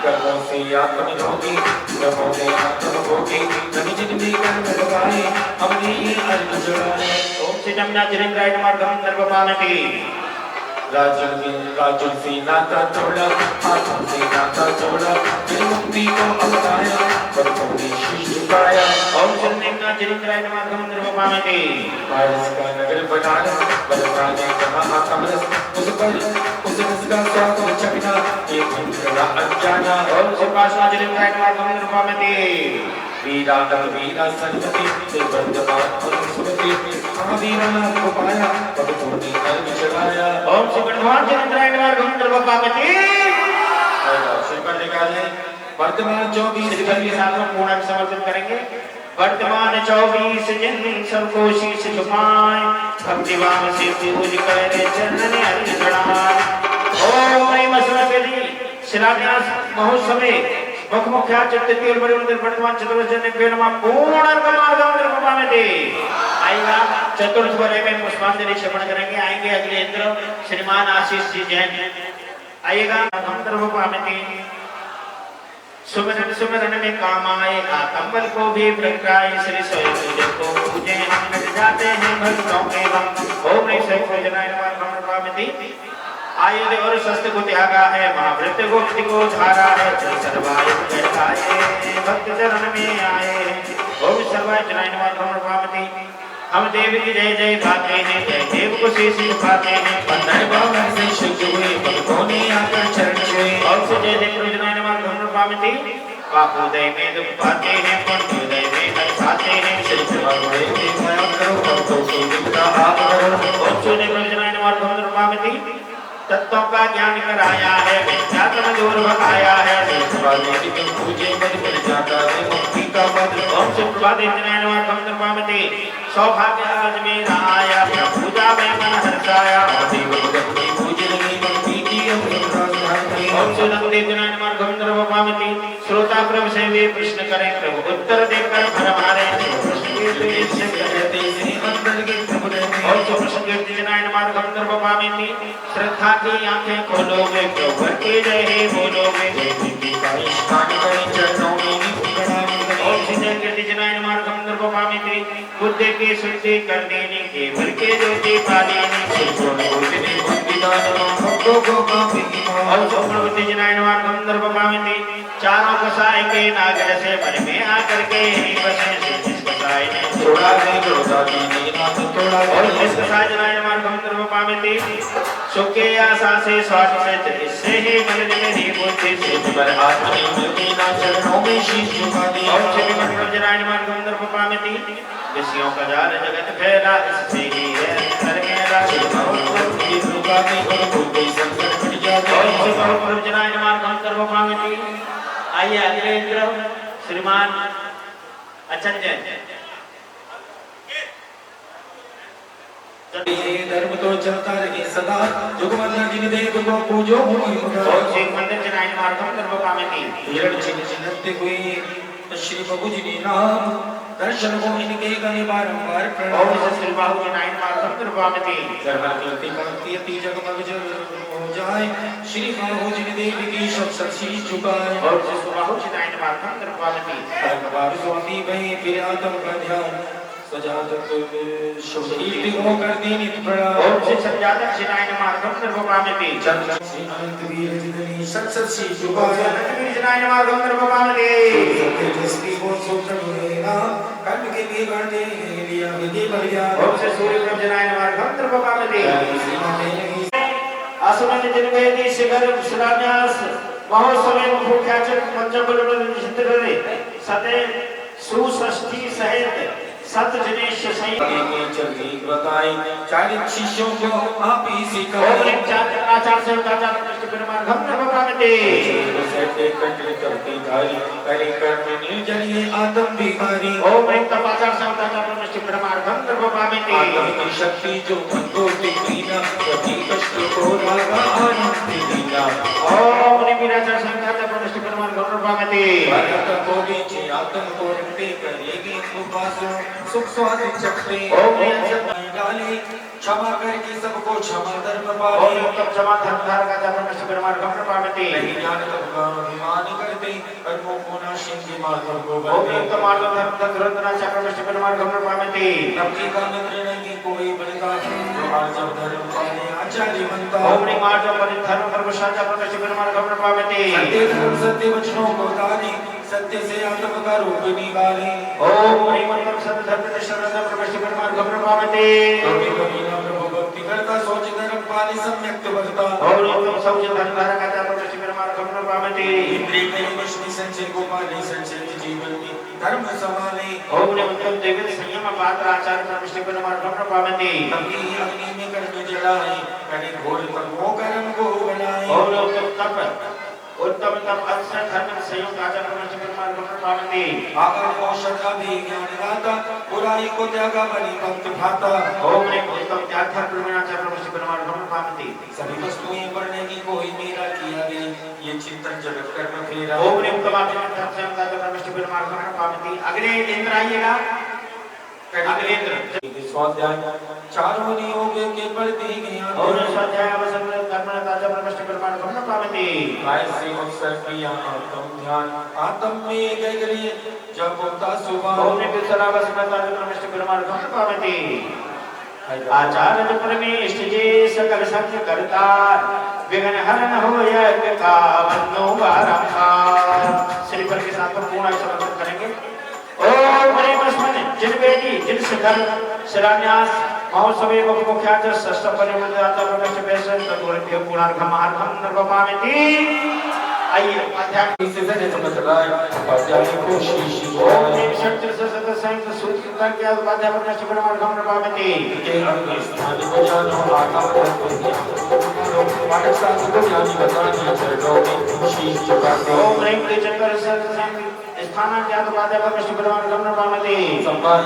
कर्मों से आत्म निरोगी कर्मों से आत्म भोगी नवी जिंदगी कर्म लगाए अपनी ये अर्थ जुड़ाए ओम से जमुनाथ जिनेंद्राय नमः गंधर्व पावते राजन से नाता तोड़ा आत्म से नाता जोड़ा फिर मुक्ति को अपनाया कर्मों ने शीश झुकाया ओम से नेमनाथ जिनेंद्राय नमः गंधर्व पावते पारस का नगर बनाया बलता ने कहा कमरस उस पर उस रस का स्वाद चखना एक बड़ा अनजाना ओम से पाशनाथ जिनेंद्राय नमः गंधर्व पावते वीरा वीरा सरस्वती से वर्धमान और सुमति महावीरा को पाया भक्तों ने कर्म चलाया ओम से वर्धमान जिनेंद्राय नमः गंधर्व पावते सिर पर लिखा है वर्तमान 24 श्री के साथ में पूर्ण समर्पण करेंगे वर्तमान 24 जिन सबको शीश झुकाए भक्तिभाव से पूज करे चरण अर्घ चढ़ाए ओम नमः शिवाय शिलान्यास महोत्सव में मुख्या चतुर्थी और बड़े मंदिर वर्तमान चतुर्थ पे नमः पूर्ण गंधर्व पावते आएगा चतुर्थ बड़े में पुष्पांजलि श्रवण करेंगे आएंगे अगले इंद्र श्रीमान आशीष जी जैन आइएगा गंधर्व पावते सुमरन सुमरन में काम आए कंबल को भी प्रकाय श्री स्वयं पूजे को पूजे हम मिट जाते हैं भक्तों के हम ओम नमः पूजनाय नमः गंधर्व पावते आयुध और शस्त्र को त्यागा है महाव्रत गुप्ति को धारा है सर्वाय बैठाए भक्त चरण में आए ओम सर्वाय जनाय नमः गंधर्व पावते हम देव की जय जय गाते हैं जय देव को शीश झुकाते हैं बंधन बाबा से शुद्ध हुए भक्तों ने आकर चरण छुए ओम से जय देव जनाय नमः गंधर्व पावते पापोदय में दुख पाते हैं पुण्योदय में हर खाते हैं श्री भगवान की माया करो भक्तों की विपदा आप करो ओम से देव जनाय नमः गंधर्व पावते तत्वों का ज्ञान कराया है विद्यात्म दूर भगाया है भगवान की पूजे मन पर जाता है मुक्ति का पद ओम से प्रभादेव जनाय नमः गंधर्व पावते सौभाग्य आज मेरा आया पूजा में मन हर्षाया देव भगत की पूजनी मुक्ति की अमृत राजधानी ओम से नंदेव जनाय नमः गंधर्व पावते श्रोता प्रभु से वे प्रश्न करें प्रभु उत्तर देकर भर मारे कहते से अंदर के प्रभु रहते ओम से प्रश्न कीर्ति जनाय नमः गंधर्व पावते श्रद्धा की आंखें खोलोगे प्रभु के जय हे बोलोगे स्थान करें चरणों में प्रणाम करें ओम से जय कीर्ति जनाय नमः गंधर्व पावते बुद्धि की शुद्धि कर देने के भर के ज्योति पालेने पूजनी भक्ति दान भक्तों को काफी और प्रभु जनाय नमः गंधर्व पावते चारों कसाय के नागर से मन में आकर के ही बसे जिस कसाय ने थोड़ा नहीं जोड़ा दीनी हाथ थोड़ा और जिस कसाय जनाय नमः गंधर्व पावते सुख के आशा से स्वार्थ से इससे ही मन मेरी बुद्धि से पर आत्मा की ना चरणों में शीश झुका दे और से प्रभु जनाय नमः गंधर्व पावते विषयों का जाल जगत फैला इससे ही है अंतर मेरा की झुका दे और कोई संकट मिट जाए और से प्रभु जनाय नमः गंधर्व पावते आइए अगले इंद्र श्रीमान अचन जैन धर्म तो चलता रहे सदा जुगमन्ना जिन देव को पूजो और श्री मंदिर जनाय नमः गंधर्व पावते हिरण छिन छिनते हुए श्री बाबूजी नाम दर्शन को इनके गए बारंबार ओम श्री बाहुजी नाइन मार्गम कृपामति सर्वकृति भक्ति अति जगमग जग हो जाए श्री बाबूजी देवी की सब शीश झुकाए ओम श्री बाहुजी नाइन मार्गम कृपामति बार स्वामी भई फिर आत्म का ध्यान सजादक शुभ कीर्ति हो कर दीनित प्रणाम ओम श्री सजादक नाइन मार्गम कृपामति चंद्र श्री अनंत वीर जितनी सत शीश झुकाए वीर नाइन मार्गम कृपामति जिसकी वो सूत्र बोलेगा कर्म के लिए बढ़ते लिया विधि बढ़िया ओम श्री सूर्य प्रभ नाइन मार्गम कृपामति आसुमन जिनवेदी शिखर शिलान्यास महोत्सवे मुख्याचक पंचबल चित्ररे सते सुषष्ठी सहित सत जनेश सहित चली बताई 40 शिष्यों को आप ही सिखाए ओम चार आचार से आचार कृष्ण पेरुमाल हम कृपामति सेटे कटले करती धारी पहले कर्म निर्जलिए आत्म विकारी ओम तप आचार से आचार कृष्ण पेरुमाल हम कृपामति आत्म की शक्ति जो को दीना प्रति कष्ट को रागा आनंद दीना ओम निमिराचार से आचार कृष्ण पेरुमाल हम कृपामति भारत को बीच आत्म को रखते करेगी उपासो सुख स्वाद चखते ओम डाली क्षमा करके सबको क्षमा धर्म ओम पावे तप क्षमा धर्म धारक आचार कृष्ण पेरुमाल हम कृपामति नहीं ज्ञान तब का अभिमान करते कर्मों को नाशिक के मार्ग को ओम बनते तप मार्ग धर्म धर्म आचार कृष्ण पेरुमाल हम कृपामति नबी का मित्र नहीं कोई बनता जो आज जब धर्म पाने आचार्य बनता ओम निमार्ग परिधर्म परमशाचा कृष्ण पेरुमाल हम कृपामति सत्य धर्म सत्य वचनों को ताने सत्य से आत्म का रूप निकाले ओम परिमंत्र सत्य धर्म शरण कृष्ण पेरुमाल हम कृपामति कभी कभी न प्रभु भक्ति करता सोच धर्म पाने सम्यक बढ़ता ओम सौच धर्म धारक आचार कृष्ण पेरुमाल हम कृपामति इंद्रिय के वश में संचय को पाले संचय जीवन में धर्म संभाले ओम निमंत्रम देवी संयम पात्र आचार कृष्ण पेरुमाल हम कृपामति तभी अग्नि में कर्म जलाए करे घोर तमो कर्म को बनाए ओम उत्तम तप अक्षर धर्म संयुक्त आचार कृष्ण पेरुमाल हम कृपामति आगर औषध भी ज्ञान दाता बुराई को त्यागा बलि भक्त भाता ओम उत्तम त्याग धर्म आचार कृष्ण पेरुमाल हम कृपामति सभी वस्तुएं बढ़ने की कोई मेरा किया गई ये चिंतन जगत कर्म फेरा ओम उत्तम आचार कृष्ण पेरुमाल हम कृपामति अगले इंद्र आइएगा अगले इंद्र स्वाध्याय चारों योग के पढ़ते ज्ञान और स्वाध्याय अवसर कर्म ताजा कृष्ण पेरुमाल हम कृपामति काय से अवसर किया आत्म ध्यान आत्म में गए जब होता सुबह ओम विसरा वसना ताजा कृष्ण पेरुमाल हम कृपामति आचार्य परमेष्ठ जे सकल संग करता विघ्न हरण हो यज्ञ का बंदो बारंबार श्री पर के साथ पूर्ण समर्पण करेंगे ओम परिमस्मन जिनवेदी जिन शिखर शिलान्यास महोत्सवे मुख्याच षष्ठ परिमंदाता प्रवेश पेशन तत्वरत्य पूर्णार्घम आर्घम निर्वपामिति आइए अध्यात्म से जने समझलाए अध्याय को शीश ओम शक्ति सत संत सूत्र के उपाध्याय प्रवेश पूर्णार्घम निर्वपामिति के अंग स्थान को जानो आत्मा को पाठ साधु को ज्ञानी बताने चरणों में शीश झुकाते ओम ह्रीं क्लीं चक्र सत संत स्थाना ज्ञात उपाध्याय प्रवेश पूर्णार्घम निर्वपामिति संपाय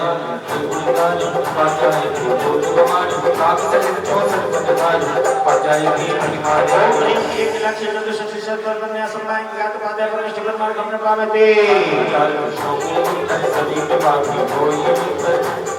गुणगान उपाध्याय को भगवान प्राप्त सहित 64 पदधार अध्याय भी अधिकार ओम ह्रीं एक लक्ष्य चतुष्षष्टि शतवर्णन्या समाय ज्ञात उपाध्याय प्रवेश पूर्णार्घम निर्वपामिति आचार्य कृष्ण सभी के बात में कोई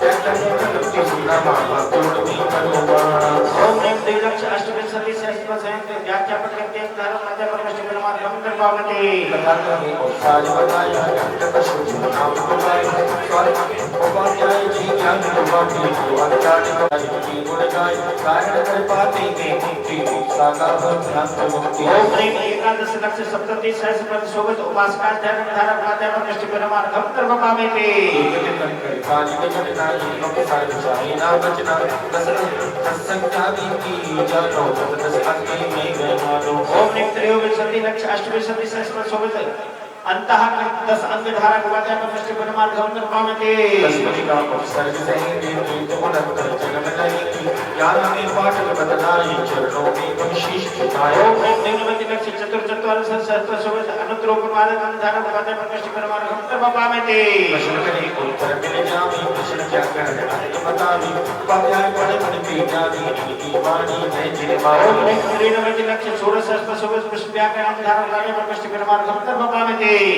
कहता है कि सुना मामा जोड़ में करोबाना ओम ह्रीं द्विलक्ष अष्टविंशति सहस्त्र संयुक्त व्याख्या प्रत्यय धर्म उपाध्याय प्रवेश पूर्णार्घम निर्वपामिति कथा में और साज बताया नाम बुलाए स्वर्ग उपाध्याय जी ज्ञान उपाधि आचार्य की गुण गाय कारण कर पाते के मुक्ति साकार ध्यान मुक्ति ओम ह्रीं एकादश लक्ष सप्तति सहस्र पद शोभित उपासका धर्म धारक उपाध्याय प्रवेश पूर्णार्घम निर्वपामिति काली वचन नाई लोक सार चाहे ना बचना दस संख्या की जानो दस अग्नि में गए मानो ओम ह्रीं त्रयोविंशति लक्ष अष्टविंशति सहस्र पद शोभित अंतः 10 अंग धारक उपाध्याय प्रवेश पूर्णार्घम निर्वपामिति दसपति का सर्ग सही तो अनंतर जन्म नहीं ज्ञान में पाठ बदलाए चरणों में तुम शीश झुकाए ओम ह्रीं दिनवति लक्ष चतुर्चत्वार सहस्र शोभित अनुद्रोप मालक अंधारक उपाध्याय प्रवेश पूर्णार्घम निर्वपामिति प्रश्न करे उत्तर मिल जावे प्रश्न क्या करना है बतावे उपाध्याय पढ़े पढ़ पी जावे इनकी वाणी में जिनवाणी ओम ह्रीं क्लीं नमः लक्ष्य षोडश स्पर्शोपस पुष्पव्याकरणं धारण कार्य प्रविष्ट परमार्थं तर्पयामि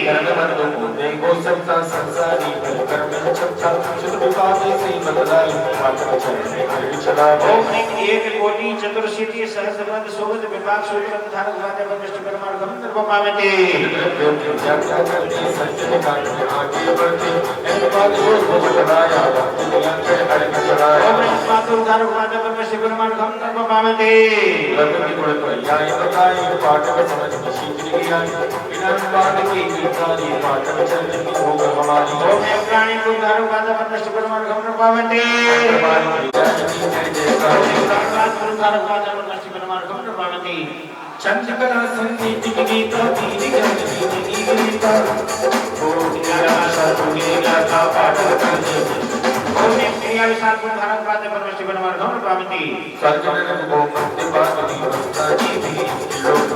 कर्मबंधु मुझे गो संता संसारी कर्म छप्पा चतुर्विपाद से बदलाई मात्र चरण में चला ओम ह्रीं एक कोटि चतुर्शीति सहस्रपद शोभत विभाग सूत्र धारण कार्य प्रविष्ट परमार्थं तर्पयामि जागृत करते सज्जन काल में आगे बढ़ते एक बात वो बताया दुनिया के हर चलाया ओम ह्रीं मातु धारण कार्य प्रविष्ट परमार्थं तर्पयामि लक्ष्मी गुण पर याय बताए पाठ में समझ में सीख लिया बिना बात की कीर्तनी पाठ में चलने की होग हमारी ओम ह्रीं प्राणी को धारण कार्य प्रविष्ट परमार्थं तर्पयामि हमारी विचार की जैसा चंद्रकला संगीत की गीता दीदी ज्ञान की गीता कोटिया शरणेया का पाठ करते ओम ह्रीं क्रिया विशाल को धारण कार्य प्रविष्ट परमार्थं तर्पयामि सर्जन को मध्य बात की वस्ता जी भी लोग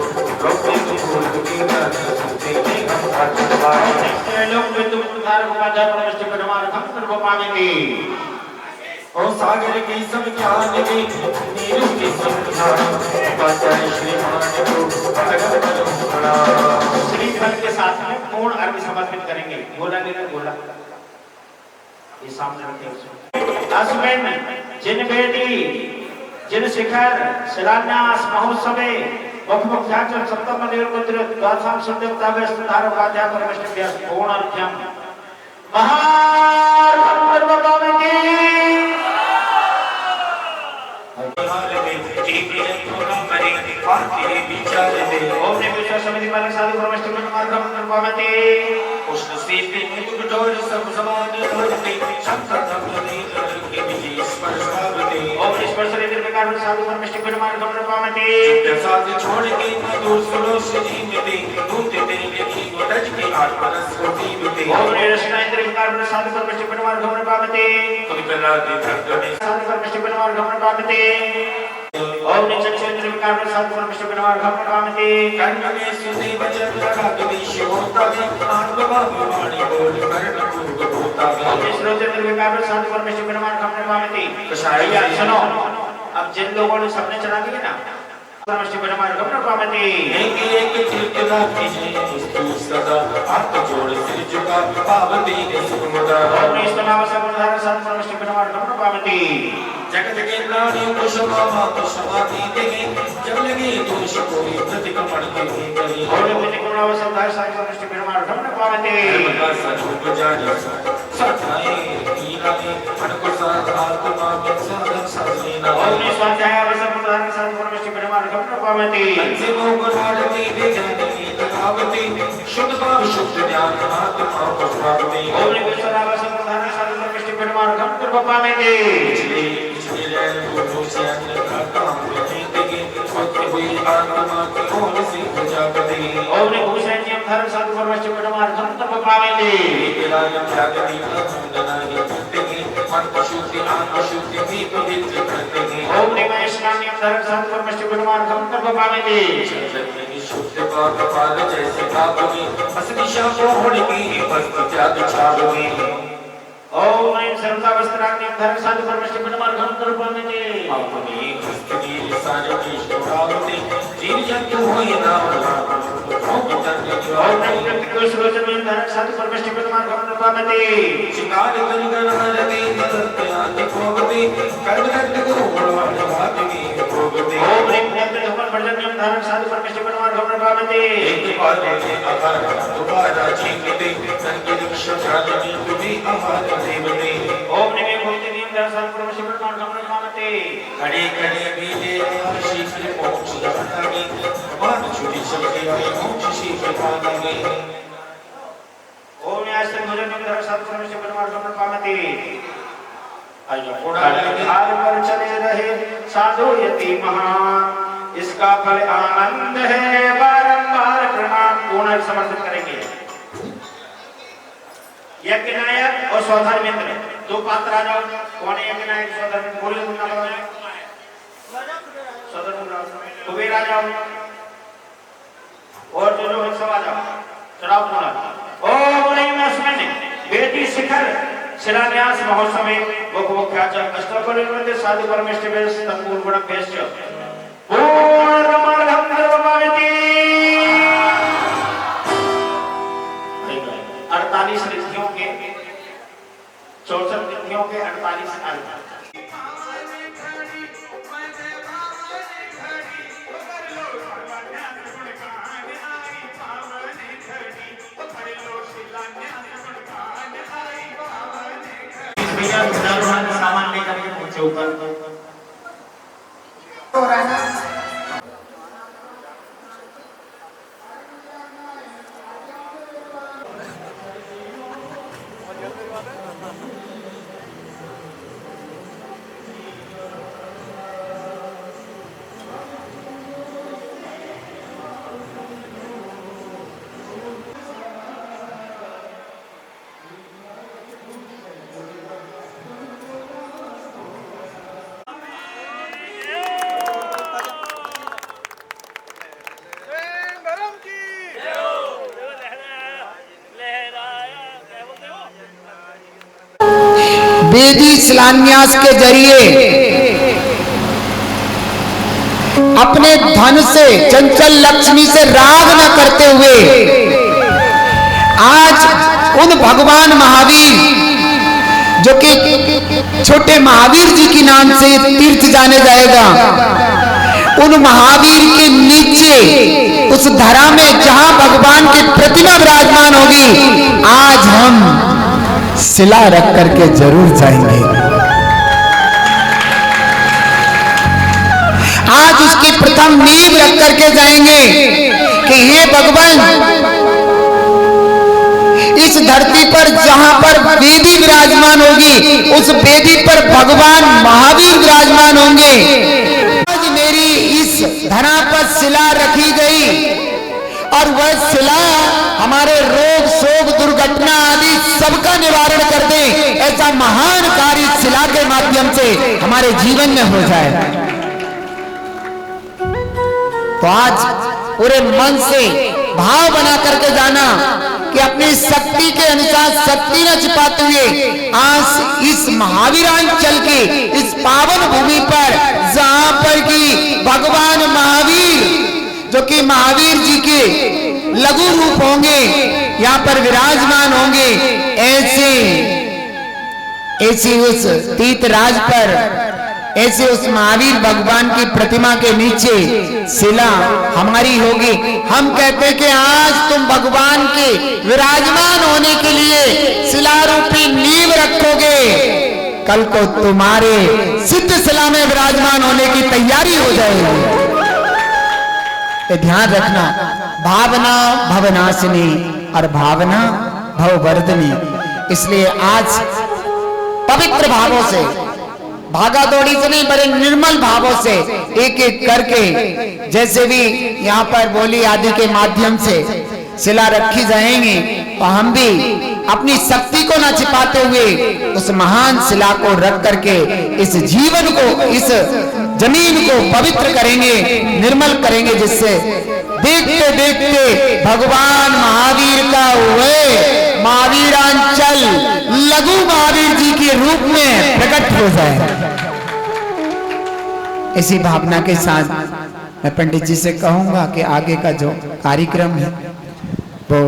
की फूल की ज्ञान सुनते हैं हम आत्मा लोक विद्युत धारण कार्य प्रविष्ट परमार्थं तर्पयामि और सागर की सब ज्ञान की नीरू की सब ज्ञान बचाए श्रीमान को भगत बना श्रीफल के साथ में पूर्ण अर्घ्य समर्पित करेंगे। बोला नहीं बोला ये सामने रखे अश्विन जिन बेटी जिन शिखर शिलान्यास महोत्सवे मुख्याचर सप्तम देवपुत्र द्वादशाम संदेवता धारण कार्य परमेश्वर पूर्ण अर्घ्यम महामंत्र ओम ने विश्व समिति मार्ग साधु परमेश्वर मार्गम निर्वामते उष्ण सीपी मुकुटोर सब समान होते शंकर धमनी के विजय स्पर्शावते ओम स्पर्श रीति प्रकार साधु परमेश्वर मार्गम निर्वामते प्रसाद छोड़ के मधुर सुरोष जीवते दूते तेरे की गोटज की आत्मरस को जीवते ओम ने रचना इंद्र प्रकार साधु परमेश्वर मार्गम निर्वामते तुम प्रहलाद भक्त में साधु परमेश्वर मार्गम निर्वामते ओम ने चक्षुन्द्र विकार साधु परमेश्वर मार्गम निर्वामते कर्म में सुने वचन लगा विदेश होता है आत्मा वाणी बोल कर्ण पूर्व होता है ओम ने श्रोतेन्द्र विकार साधु परमेश्वर मार्गम निर्वामते कषाय सुनो अब जिन लोगों ने सबने चला दिया ना परमेश्वर मार्गम निर्वामते एक कीर्तना कीजिए स्तु सदा हाथ जोड़ सिर झुका पावती सुमुदा ओम ने स्तनाव समुदाय साधु परमेश्वर मार्गम निर्वामते जगत के प्राणियों को क्षमा समाधि देंगे जब लगे दोष कोई प्रतिक्रमण के करें ओम ने प्रतिक्रमण समुदाय साधु परमेश्वर मार्गम निर्वामते का स्वरूप जाने सताए हीरा में अनुसार आत्मा के साधन साधना ओम ने स्वाध्याय समुदाय साधु परमेश्वर मार्गम निर्वामते से मोह गुणावती विज्ञान की लगावती शुद्ध भाव शुद्ध ज्ञान आत्मा को प्राप्ति ओम ने विश्वनाव समुदाय साधु परमेश्वर मार्गम निर्वामते आत्मा की ओर से प्रजापति ओम ने भूषण नियम धर्म साधु परमेश्वर मार्गम निर्वामते जागती वंदना करते मन को शुद्धि आत्म शुद्धि भी पवित्र करते ओम ने महेश नियम धर्म साधु परमेश्वर मार्गम निर्वामते शुद्ध पाप पाल जैसे पापनी असली शापो होने की वस्तु त्याग छावनी ओम ऐं सर्वदा वस्त्राण्यं धर्म साधु परमेश्वर मार्गम निर्वामते अपनी हस्ती सारे की शोभावती जीव जंतु होए ना ओम ऐं प्रतिकोष रोचन धर्म साधु परमेश्वर मार्गम निर्वामते शिकार गणगण हरते नरत्याति भोगते कर्म दंड को भागवी भोगते ओम ऐं धूमन भजन्यं धर्म साधु परमेश्वर मार्गम निर्वामते एक बार में आहार दोबारा जीवते संगीत विश्वजानी तुम्ही आहार देवते ओम ने भक्ति नियम धर्म साधु परमेश्वर मार्गम निर्वामते खड़े खड़े बीजे शीघ्र मोक्ष जानागे मान छुटी सबके मोक्ष शीघ्र पाएंगे ओम आश्रम भजन्यं धर्म साधु परमेश्वर मार्गम निर्वामते आइए आधार पर चले रहे साधु यति महान इसका फल आनंद है बारंबार प्रणाम पूर्ण समर्पित करेंगे यज्ञ नायक और स्वधर्म मित्र दो पात्र आ जाओ कौन है यज्ञ नायक स्वधर्म मित्र बोले तुम ना बताओ स्वधर्म कुबेर आ जाओ और जो लोग सब आ जाओ चढ़ाओ थोड़ा ओम नमः शिवाय बेटी शिखर शिलान्यास महोत्सव में मुख्याचार्य अष्टक सर्वनिर्मित साधु परमेश्वर वेश तत्पूर्ण गुण पेश पूर्णमाधव सर्वभाविती 48 ऋषियों के 64 ऋषियों के 48 अंक। सामान लेकर के पहुंचे ऊपर वेदी शिलान्यास के जरिए अपने धन से चंचल लक्ष्मी से राग न करते हुए आज उन भगवान महावीर जो कि छोटे महावीर जी के नाम से तीर्थ जाने जाएगा, उन महावीर के नीचे उस धरा में जहां भगवान की प्रतिमा विराजमान होगी, आज हम शिला रख करके जरूर जाएंगे। आज उसकी प्रथम नींव रख करके जाएंगे कि हे भगवान, इस धरती पर जहां पर वेदी विराजमान होगी, उस वेदी पर भगवान महावीर विराजमान होंगे। आज मेरी इस धरा पर शिला रखी गई और वह शिला हमारे रोग शोक दुर्घटना आदि सबका निवारण कर दे, ऐसा महान कार्य शिला के माध्यम से हमारे जीवन में हो जाए। तो आज पूरे मन से भाव बना करके जाना कि अपनी शक्ति के अनुसार शक्ति न छिपाते हुए आज इस महावीरांचल की इस पावन भूमि पर जहां पर कि भगवान महावीर जो कि महावीर जी के लघु रूप होंगे, यहाँ पर विराजमान होंगे, ऐसे उस तीर्थराज पर, ऐसे उस महावीर भगवान की प्रतिमा के नीचे शिला हमारी होगी। हम कहते कि आज तुम भगवान के विराजमान होने के लिए शिला रूपी नींव रखोगे, कल को तुम्हारे सिद्ध शिला में विराजमान होने की तैयारी हो जाएगी। ध्यान रखना, भावना भवनाशिनी और भावना भववर्धनी। इसलिए आज पवित्र भावों से, भागा दौड़ी से नहीं, बड़े निर्मल भावों से एक एक करके, जैसे भी यहाँ पर बोली आदि के माध्यम से शिला रखी जाएंगी, तो हम भी अपनी शक्ति को न छिपाते हुए उस महान शिला को रख करके इस जीवन को, इस जमीन को पवित्र करेंगे, निर्मल करेंगे, जिससे देखते देखते भगवान महावीर का वह महावीरांचल लघु महावीर जी के रूप में प्रकट हो जाए। इसी भावना के साथ मैं पंडित जी से कहूंगा कि आगे का जो कार्यक्रम है वो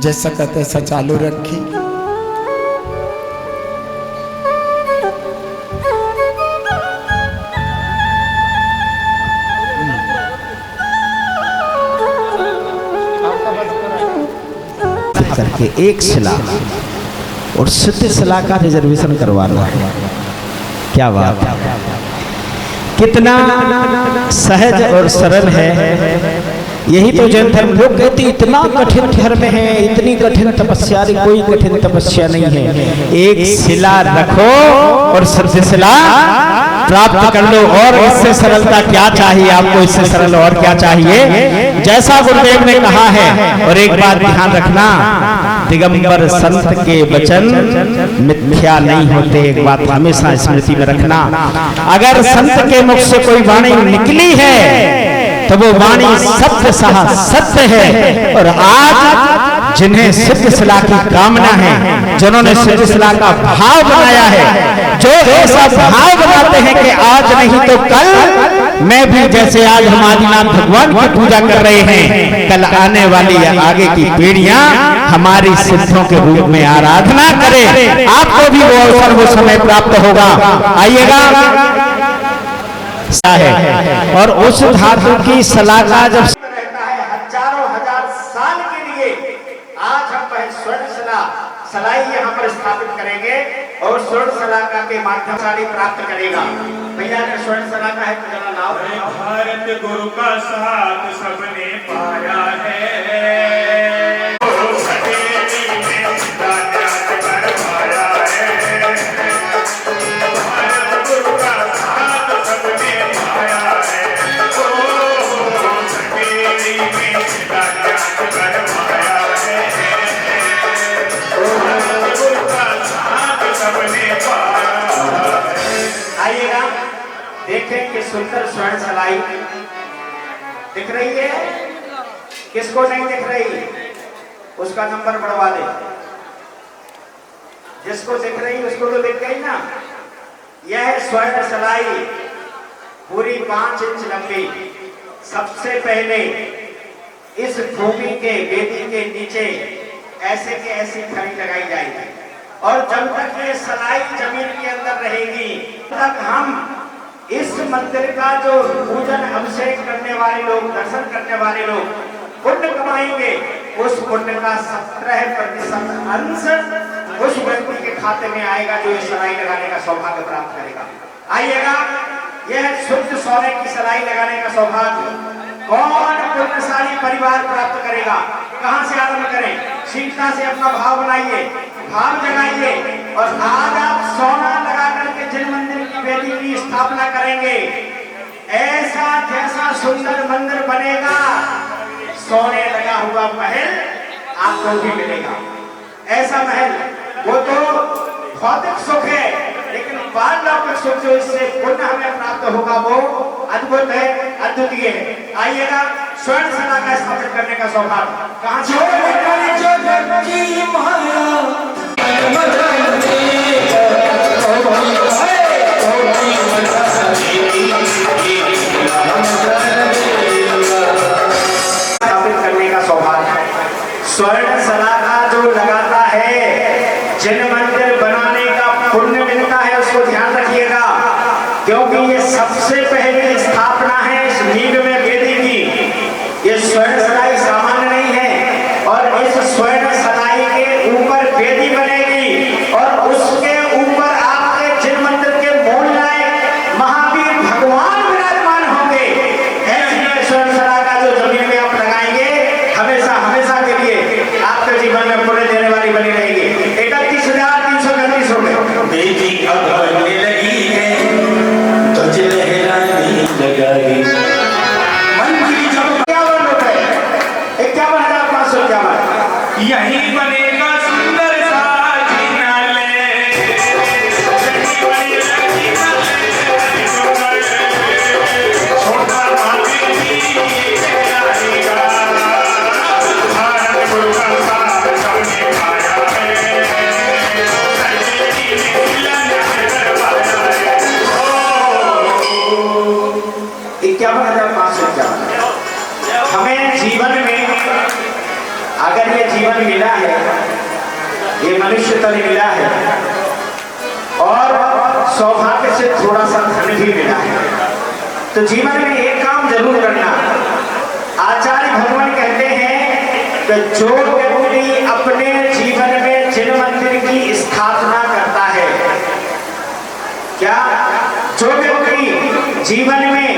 जैसा कहते ऐसा चालू रखी। करके एक शिला और सिद्ध शिला का रिजर्वेशन करवा लो। क्या बात है, कितना सहज और सरल है। यही तो जैन धर्म लोग कहते इतना कठिन धर्म है, इतनी कठिन तपस्या, कोई कठिन तपस्या नहीं है। एक शिला रखो और सिद्ध शिला प्राप्त कर लो। और इससे सरलता क्या चाहिए आपको, इससे सरल और क्या चाहिए, जैसा गुरुदेव ने कहा है। और एक बात ध्यान रखना, दिगंबर संत के वचन मिथ्या नहीं होते। एक बात हमेशा स्मृति में रखना, अगर संत के मुख से कोई वाणी निकली है तो वो वाणी सत्य सहा सत्य है। और आज जिन्हें सिद्ध शिला की कामना है, जिन्होंने सिद्ध शिला का भाव बनाया है, जो ऐसा भाव बनाते हैं कि आज नहीं तो कल मैं भी, जैसे आज हम आदिनाथ भगवान की पूजा कर रहे हैं, कल आने वाली आगे की पीढ़ियां हमारी सिद्धों के रूप में आराधना करें। आपको भी वो अवसर, वो समय प्राप्त होगा। आइएगा है और उस धातु की शलाका जब रहता है हजारों हजार साल के लिए, आज हम स्वर्ण सलाई यहाँ पर स्थापित करेंगे और स्वर्ण शलाका के माध्यम से प्राप्त करेगा। भैया अगर स्वर्ण शलाका है तो जरा नाम भारत गुरु का साथ सबने पाया है। आइएगा, देखें कि सुंदर स्वर्ण सलाई दिख रही है, किसको नहीं दिख रही उसका नंबर बढ़वा दे, जिसको दिख रही उसको तो दिख गई ना। यह स्वर्ण सलाई पूरी 5 इंच लंबी सबसे पहले इस भूमि के वेदी के नीचे ऐसे के ऐसी खड़ी लगाई जाएगी और जब तक ये सलाई जमीन के अंदर रहेगी तब हम इस मंदिर का जो पूजन अभिषेक करने वाले लोग, दर्शन करने वाले लोग पुण्य कमाएंगे, उस पुण्य का 17% अंश उस व्यक्ति के खाते में आएगा जो इस सलाई लगाने का सौभाग्य प्राप्त करेगा। आइएगा, यह शुद्ध सोने की सलाई लगाने का सौभाग्य कौन पुण्यशाली परिवार प्राप्त करेगा? कहां से आरंभ करें? शीघ्रता से अपना भाव बनाइए, भाव जगाइए और आज आप सोना लगा करके जिन मंदिर की वेदी की स्थापना करेंगे, ऐसा जैसा सुंदर मंदिर बनेगा, सोने लगा हुआ महल आपको भी मिलेगा। ऐसा महल वो तो भौतिक सुख है, लेकिन पारलौकिक सुख जो इससे पुण्य हमें प्राप्त होगा वो अद्भुत है, अद्वितीय है। आइएगा, स्वर्ण शलाका स्थापित करने का सौभाग्य कहां से स्थापित करने का सौभाग्य। स्वर्ण शलाका जो लगाता है, जिन मंदिर बनाने का पुण्य मिलता है, उसको ध्यान रखिएगा, क्योंकि ये सबसे पहले स्थापना है इस नींव में वेदी की। ये स्वर्ण सलाई सामान्य नहीं है और इस स्वर्ण सलाई के ऊपर वेदी बनेगी और उसके ऊपर आपके जिन मंदिर के मूल लायक महावीर भगवान विराजमान होंगे। ऐसी स्वर्ण सलाका जो जमीन में आप लगाएंगे, हमेशा हमेशा के लिए आपके जीवन में पुण्य देने वाली बनी रहेगी। 31,333 रुपए बेटी अब बनने लगी है, ध्वज लहरानी लगाई। मंत्री जब 51 रुपए, 51,551 यही बनेगा सुंदर सा जिनाले, छोटा भाभी भी आएगा। भारत गुरु का साथ सबने पाया है, संजीवनी में मिलन करवाया है। 51,551। हमें जीवन में अगर ये जीवन मिला है, ये मनुष्य तन मिला है और सौभाग्य से थोड़ा सा धन भी मिला है, तो जीवन में एक काम जरूर करना। आचार्य भगवान कहते हैं कि जो व्यक्ति अपने जीवन में जिन मंदिर की स्थापना करता है, क्या जो व्यक्ति जीवन में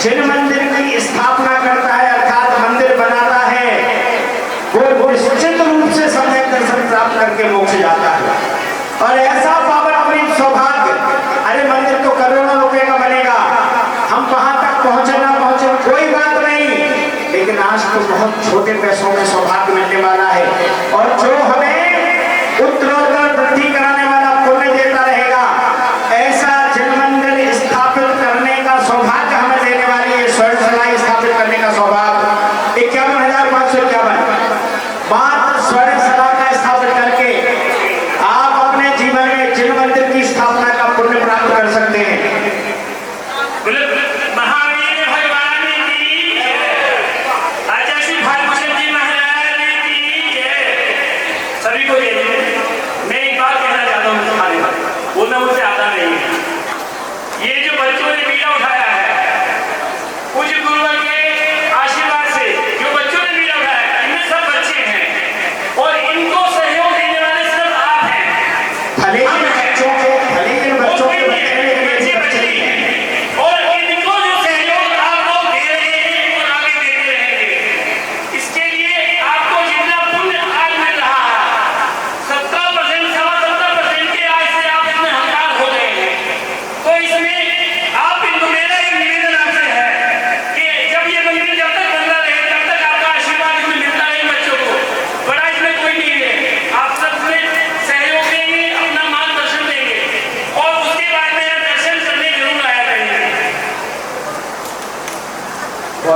जिन मंदिर की स्थापना करता है अर्थात मंदिर बनाता है, वो निश्चित रूप से सम्यक दर्शन प्राप्त करके मोक्ष जाता है। और ऐसा पावन अपनी सौभाग्य, अरे मंदिर तो करोड़ों रुपए का बनेगा, हम कहां तक पहुंचे ना पहुंचे कोई बात नहीं, लेकिन आज तो बहुत छोटे पैसों में सौभाग्य मिलने वाला है और जो हमें उत्तरोत्तर वृद्धि कराने वाला पुण्य देता रहेगा, ऐसा जिन मंदिर स्थापित करने का सौभाग्य हमें देने वाली है स्वर्ण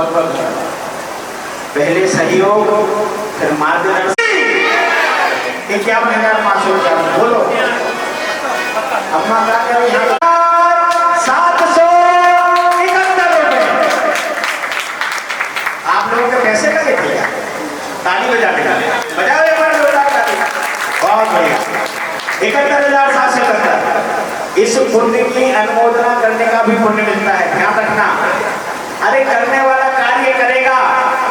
बहुत बहुत धन्यवाद। पहले सहयोग फिर मार्गदर्शन। 51,500 बोलो अम्मा क्या करें 771 रुपए। आप लोगों के पैसे लगे थे ताली बजाने का, बजाओ एक बार जोरदार ताली। बहुत बढ़िया। 71,771। इस पुण्य की अनुमोदना करने का भी पुण्य मिलता है, ध्यान रखना। अरे करने वाला कार्य करेगा,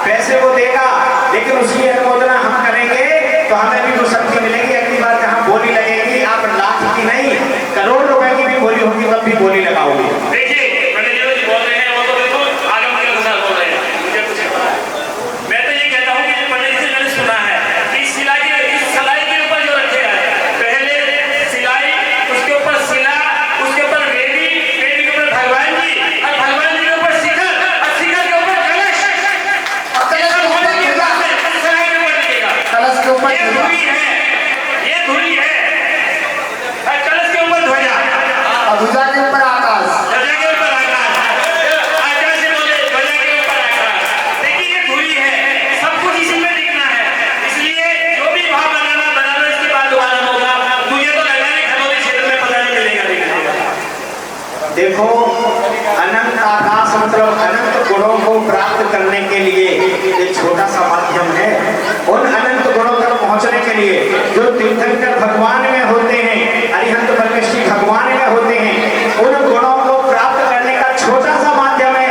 पैसे वो देगा, लेकिन उसकी अनुमोदना हम करेंगे तो हमें भी वो शक्ति मिलेगी। अगली बार जहाँ बोली लगेगी, आप लाख की नहीं करोड़ रुपए की भी बोली होगी तब भी बोली लगाओगे। देखिए पंडित जी बोल रहे हैं वो तो बिल्कुल आगम के अनुसार बोल रहे हैं, मुझे कुछ पता है। मैं तो ये कहता हूँ कि पंडित जी से मैंने सुना है कि इस सिलाई के ऊपर जो रखे हैं, पहले सिलाई, उसके ऊपर सिला, उसके ऊपर वेदी, वेदी के ऊपर भगवान जी, और भगवान जी के ऊपर शिखर, और शिखर के ऊपर कलश, और कलश के ऊपर ये धुरी है, ये धुरी है, और कलश के ऊपर ध्वजा, और ध्वजा के ऊपर आकाश। ध्वजा के ऊपर आकाश, आकाश से बोले ध्वजा के ऊपर आकाश। देखिए ये धुरी है, सब कुछ इसी में दिखना है। इसलिए जो भी भाव बनाना बना लो, इसके बाद दोबारा होगा। मुझे तो लगा नहीं खतौनी क्षेत्र में पता नहीं मिलेगा। देखो अनंत आकाश मतलब अनंत गुणों को प्राप्त करने के लिए एक छोटा सा माध्यम है। उन अनंत गुणों तक पहुंचने के लिए जो तीर्थंकर भगवान में होते हैं, अरिहंत परमेश्वरी भगवान में होते हैं, उन गुणों को प्राप्त करने का छोटा सा माध्यम है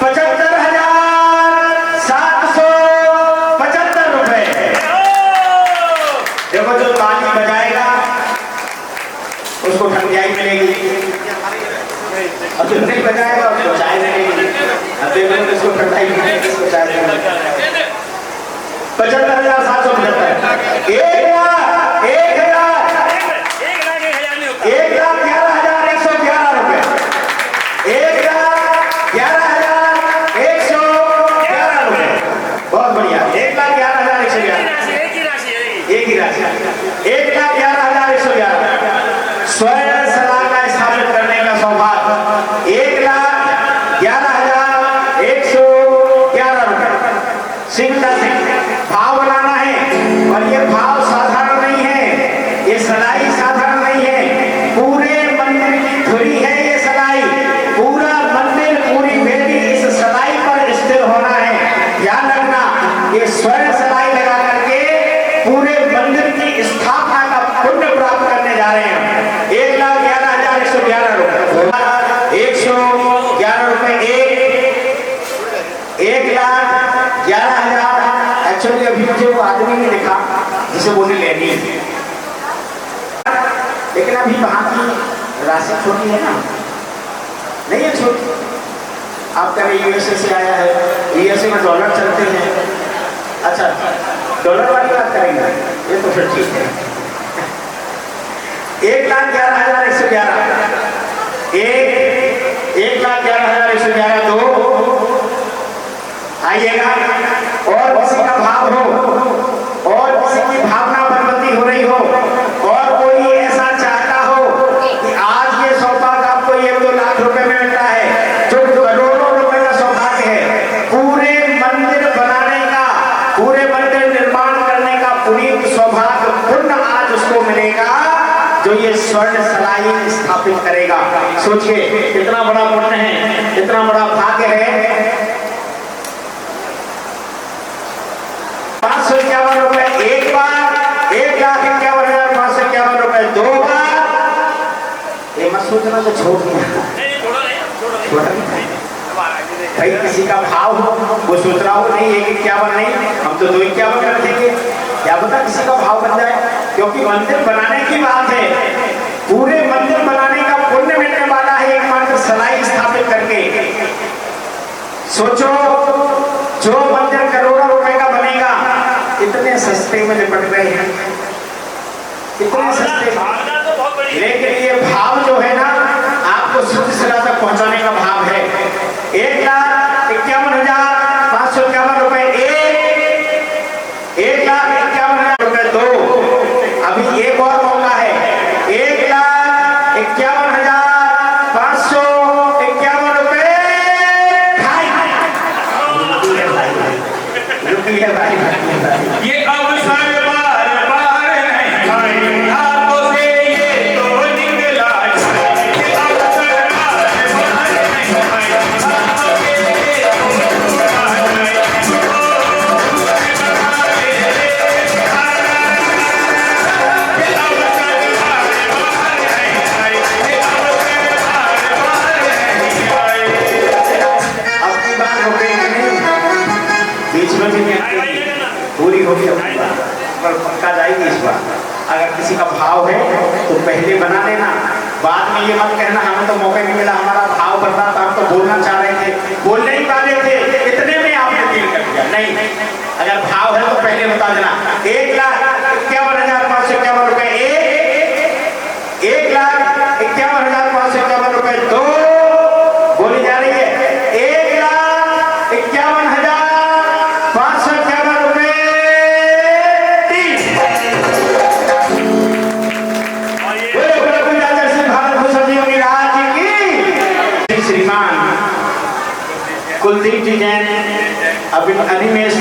75,775 रुपए। देखो जो ताली बजाएगा उसको ठंडियाई मिलेगी, और जो नहीं बजाएगा उसको चाय मिलेगी। अब देखो इसको ठंडाई मिलेगी, इसको चाय मिलेगी। 75,775। 1,11,111 रुपए। 1,11,111 रुपए। बहुत बढ़िया। 1,11,111 एक ही राशि 1,11,111। स्वर्ण सला का स्थापित करने का सौभाग्य 1,11,111 रुपए। सिंगता से भाव बनाना है, और ये भाव साधारण नहीं है, ये सलाई साधारण नहीं है। पूरे मंदिर की धुरी है ये सलाई, पूरा मंदिर, पूरी वेदी इस सलाई पर स्थिर होना है। ध्यान रखना, ये स्वर्ण सलाई लगा करके पूरे मंदिर की स्थापना का पुण्य प्राप्त करने जा रहे हैं। 1,11,111 रुपए। 111 रुपए। 1,11,000। एक्चुअली अभी मुझे वो आदमी नहीं दिखा जिसे बोली लेनी है, लेकिन अभी वहां की राशि छोटी है ना, नहीं है छोटी। आपका यूएसए से आया है, यूएसए में डॉलर चलते हैं। अच्छा डॉलर वाली बात करेंगे, ये तो फिर ठीक है। 1,11,111। 1,11,111 दो आइएगा। और किसी का भाव हो, और किसी की भावना बलवती हो रही हो, और कोई ऐसा चाहता हो कि आज ये सौभाग्य आपको 1-2 लाख रुपए में मिलता है, जो करोड़ों रुपए का सौभाग्य है, पूरे मंदिर बनाने का, पूरे मंदिर निर्माण करने का पुनीत सौभाग्य पुण्य आज उसको मिलेगा जो ये स्वर्ण सलाई स्थापित करेगा। सोचिए कितना बड़ा पुण्य है, कितना बड़ा भाग्य है। 551 रुपए एक बार, 1,51,551 रुपए दो बार। ये मत सोचना तो छोड़ दिया, भाई किसी का भाव हो वो सोच रहा हो नहीं 1,51 नहीं, हम तो 2,51 रखेंगे, क्या पता किसी का भाव बन जाए। क्योंकि मंदिर बनाने की बात है, पूरे मंदिर बनाने का पुण्य मिलने वाला है एकमात्र सलाई स्थापित करके। सोचो जो मंदिर करोड़ों रुपए का बनेगा, इतने सस्ते में निपट गए हैं, इतने सस्ते। लेकिन ये भाव जो है ना, आपको शुद्ध सला तक पहुंचाने का भाव है। 1,51,551 रुपए। 1,51,000 रुपए दो। अभी एक और मौका है। 1,51,551 रुपए। भाव है तो पहले बना लेना, बाद में ये मत कहना हमें तो मौका नहीं मिला, हमारा भाव बनता था, हम तो बोलना चाह रहे थे, बोल नहीं पा रहे थे, इतने में आपने दिल कर दिया। नहीं, अगर भाव है तो पहले बता देना। 1,51,551 रुपए 1,51,551 रुपए 2 बोली जा रही है। 1,51,551 रुपए 3। भारत भूषण जी महाराज की। श्रीमान कुलदीप जी जैन, अविनेश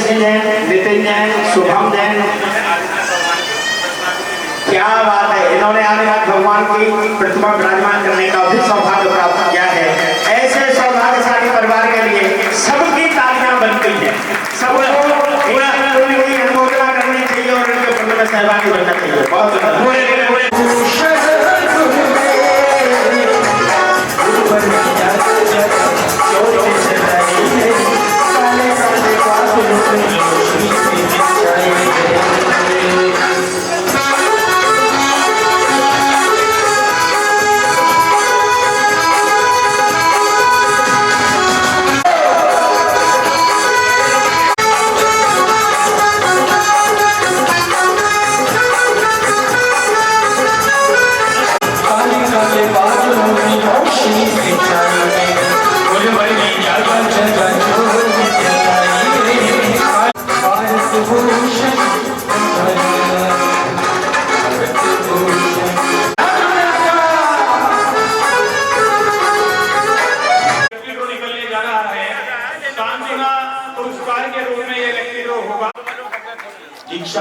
जी जैन, नितिन जैन, शुभम जैन, क्या बात है, इन्होंने आदिनाथ भगवान की प्रतिमा विराजमान करने का भी सौभाग्य प्राप्त किया है। ऐसे सौभाग्यशाली परिवार के लिए सबकी तालियां बनती हैं, सबको अनुमोदना करनी चाहिए और उनके पर्व में सहभागी बनना चाहिए। बहुत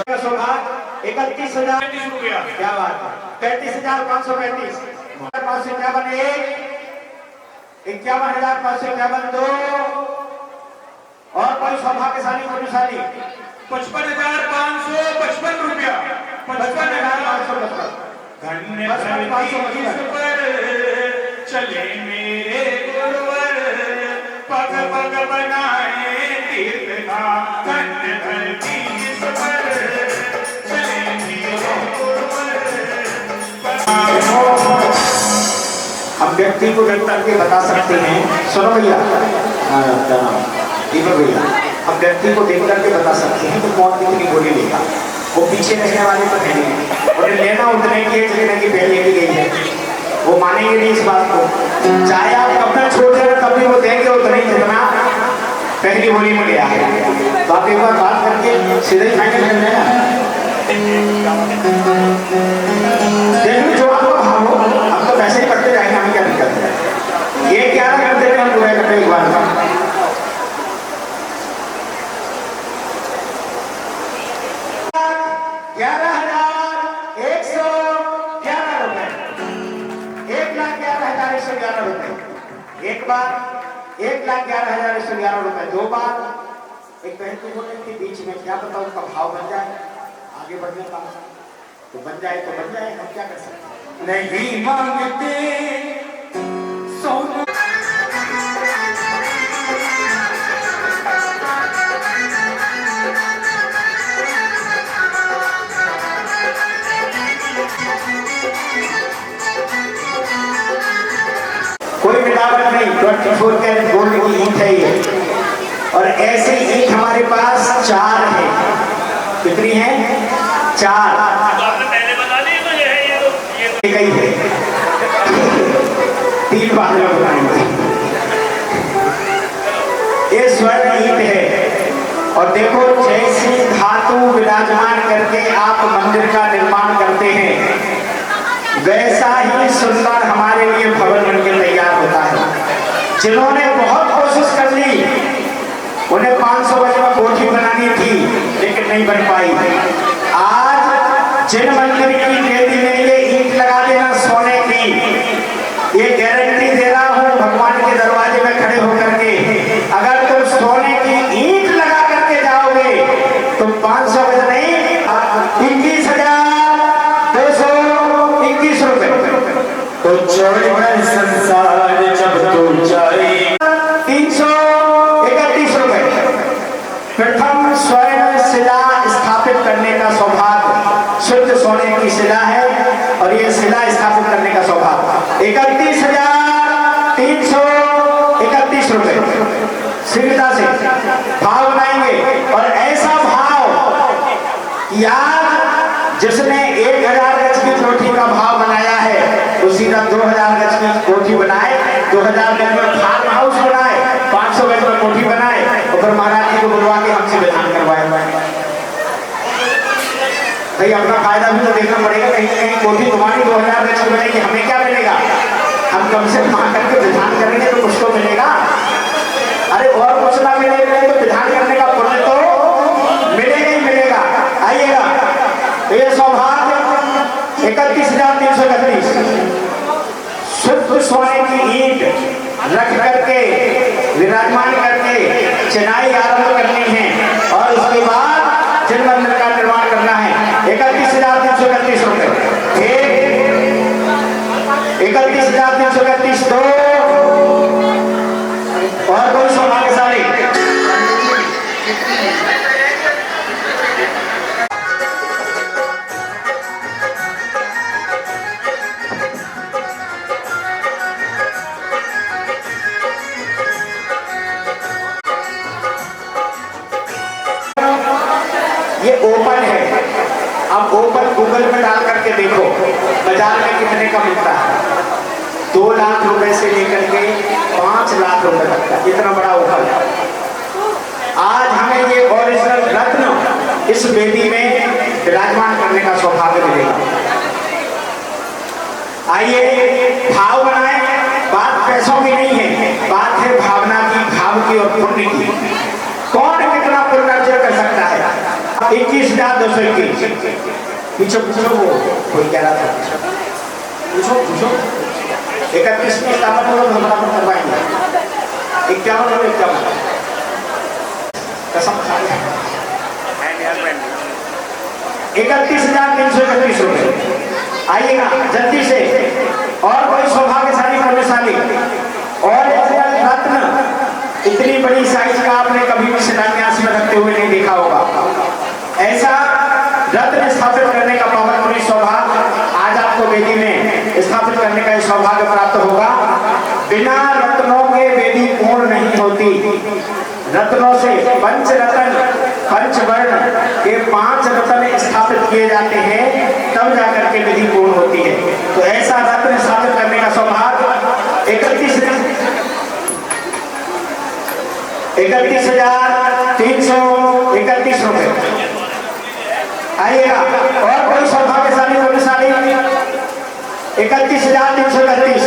का सौभाग्य 31,035 रुपया। क्या बात है, 35,535, 551, 51,551 2 और कोई सौभाग्यशाली पुरुषाली 55,555 रुपया। 55,555 धन्य चले मेरे गुरुवर, पग पग बनाए तीर्थना, धन्य धरती इस पर चले मेरे गुरुवर। हम व्यक्ति को देख करके बता सकते हैं। सुनो भैया, दीपक भैया, हम व्यक्ति को देख करके बता सकते हैं कि कौन कितनी गोली लेगा। वो पीछे रहने वाले तो है नहीं, और लेना उतने की लेने की पहले की गई है, वो मानेंगे नहीं इस बात को। चाहे आप कब तक छोड़ देना तब भी वो देंगे उतना ही जितना पहली गोली में लिया है। तो आप एक बार बात करके सीधे ही फाइनल कर लेना। देखो जो आपका भाव हो, हम तो वैसे ही करते रहेंगे, हमें क्या दिक्कत है। ये 11 घंटे में हम पूरा करते एक बार का 11,111 रुपए, 1,11,111 रुपए एक बार, 1,11,111 रुपए 2 बार। एक बहन को बोले कि बीच में क्या पता उनका भाव बन जाए, आगे बढ़ने का तो बन जाए तो बन जाए, हम क्या कर सकते हैं। नहीं मांगते सोना कोई मिलावट नहीं, 24 कैरेट गोल्ड की ईंट है ये। और ऐसे ईंट हमारे पास 4 है। कितनी है? 4। आपने पहले बता दी तो ये है, ये कई है 3 बार बताएंगे। ये स्वर्ण ईंट है। और देखो जैसी धातु विराजमान करके आप मंदिर का निर्माण करते हैं, वैसा ही सुंदर हमारे लिए भवन बनकर तैयार होता है। जिन्होंने बहुत कोशिश कर ली, उन्हें 500 गज में कोठी बनानी थी लेकिन नहीं बन पाई। आज जिन मंदिर की वेदी में ये ईंट लगा देना सोने की, ये गारंटी दे रहा हूँ भगवान के दरवाजे में खड़े होकर के, अगर तुम सोने की ईंट लगा करके जाओगे तो 500 गज नहीं 21,221 रुपए। तो छोड़कर संसार जब तू जाए 331 रुपए। प्रथम स्वर्ण शिला स्थापित करने का सौभाग्य, शुद्ध सोने की शिला कोठी बनाए, 2000 गज में फार्म हाउस बनाए, 500 गज में कोठी बनाए और फिर महाराज जी को बुलवा के हमसे विधान करवाए। भाई अपना फायदा भी तो देखना पड़ेगा, कहीं कहीं कोठी तुम्हारी 2000 गज में बनेगी, हमें क्या मिलेगा? हम कम से कम करके विधान करेंगे तो कुछ तो मिलेगा। अरे और कुछ ना मिलेगा तो विधान करने का पुण्य तो मिलेगा ही मिलेगा। आइएगा, तो ये सौभाग्य 31,331 शुद्ध सोने की ईंट रख करके विराजमान करके चिनाई आरंभ करनी है और उसके बाद जल मंदिर का निर्माण करना है। 31,331 रुपए, 31,331 दो और कोई सौभाग्यशाली ये ओपन है। अब ओपन गूगल में डाल करके देखो बाजार में कितने का मिलता है। 2 लाख रुपए से लेकर के 5 लाख रुपए तक का इतना बड़ा ओपन है। आज हमें ये ओरिजिनल रत्न इस वेदी में विराजमान करने का सौभाग्य मिलेगा। आइए भाव बनाए, बात पैसों की नहीं है, बात है भावना की, भाव की और पुण्य की। कौन कितना पुण्य अर्जन कर सकता है? 21,221 पीछे पूछो, वो कोई कह रहा था पूछो 31 में 51 हम करवाएंगे, 51 और 51 कसम खा 31,331 रुपए। आइएगा जल्दी से। और कोई सौभाग्यशाली पुण्यशाली और रत्न इतनी बड़ी साइज का आपने कभी भी शिलान्यास में रखते हुए नहीं देखा होगा। ऐसा रत्न स्थापित करने का पावन पुण्य सौभाग्य आज आपको वेदी में स्थापित करने का सौभाग्य प्राप्त होगा। बिना रत्नों के वेदी पूर्ण नहीं होती। रत्नों से पंच रत्न, पंचवर्ण के 5 रत्न स्थापित किए जाते हैं, तब जाकर के विधि पूर्ण होती है। तो ऐसा रत्न स्थापित करने का सौभाग्य 31,331 रुपए। आइएगा, और कोई सौभाग्यशाली पुण्यशाली 31,331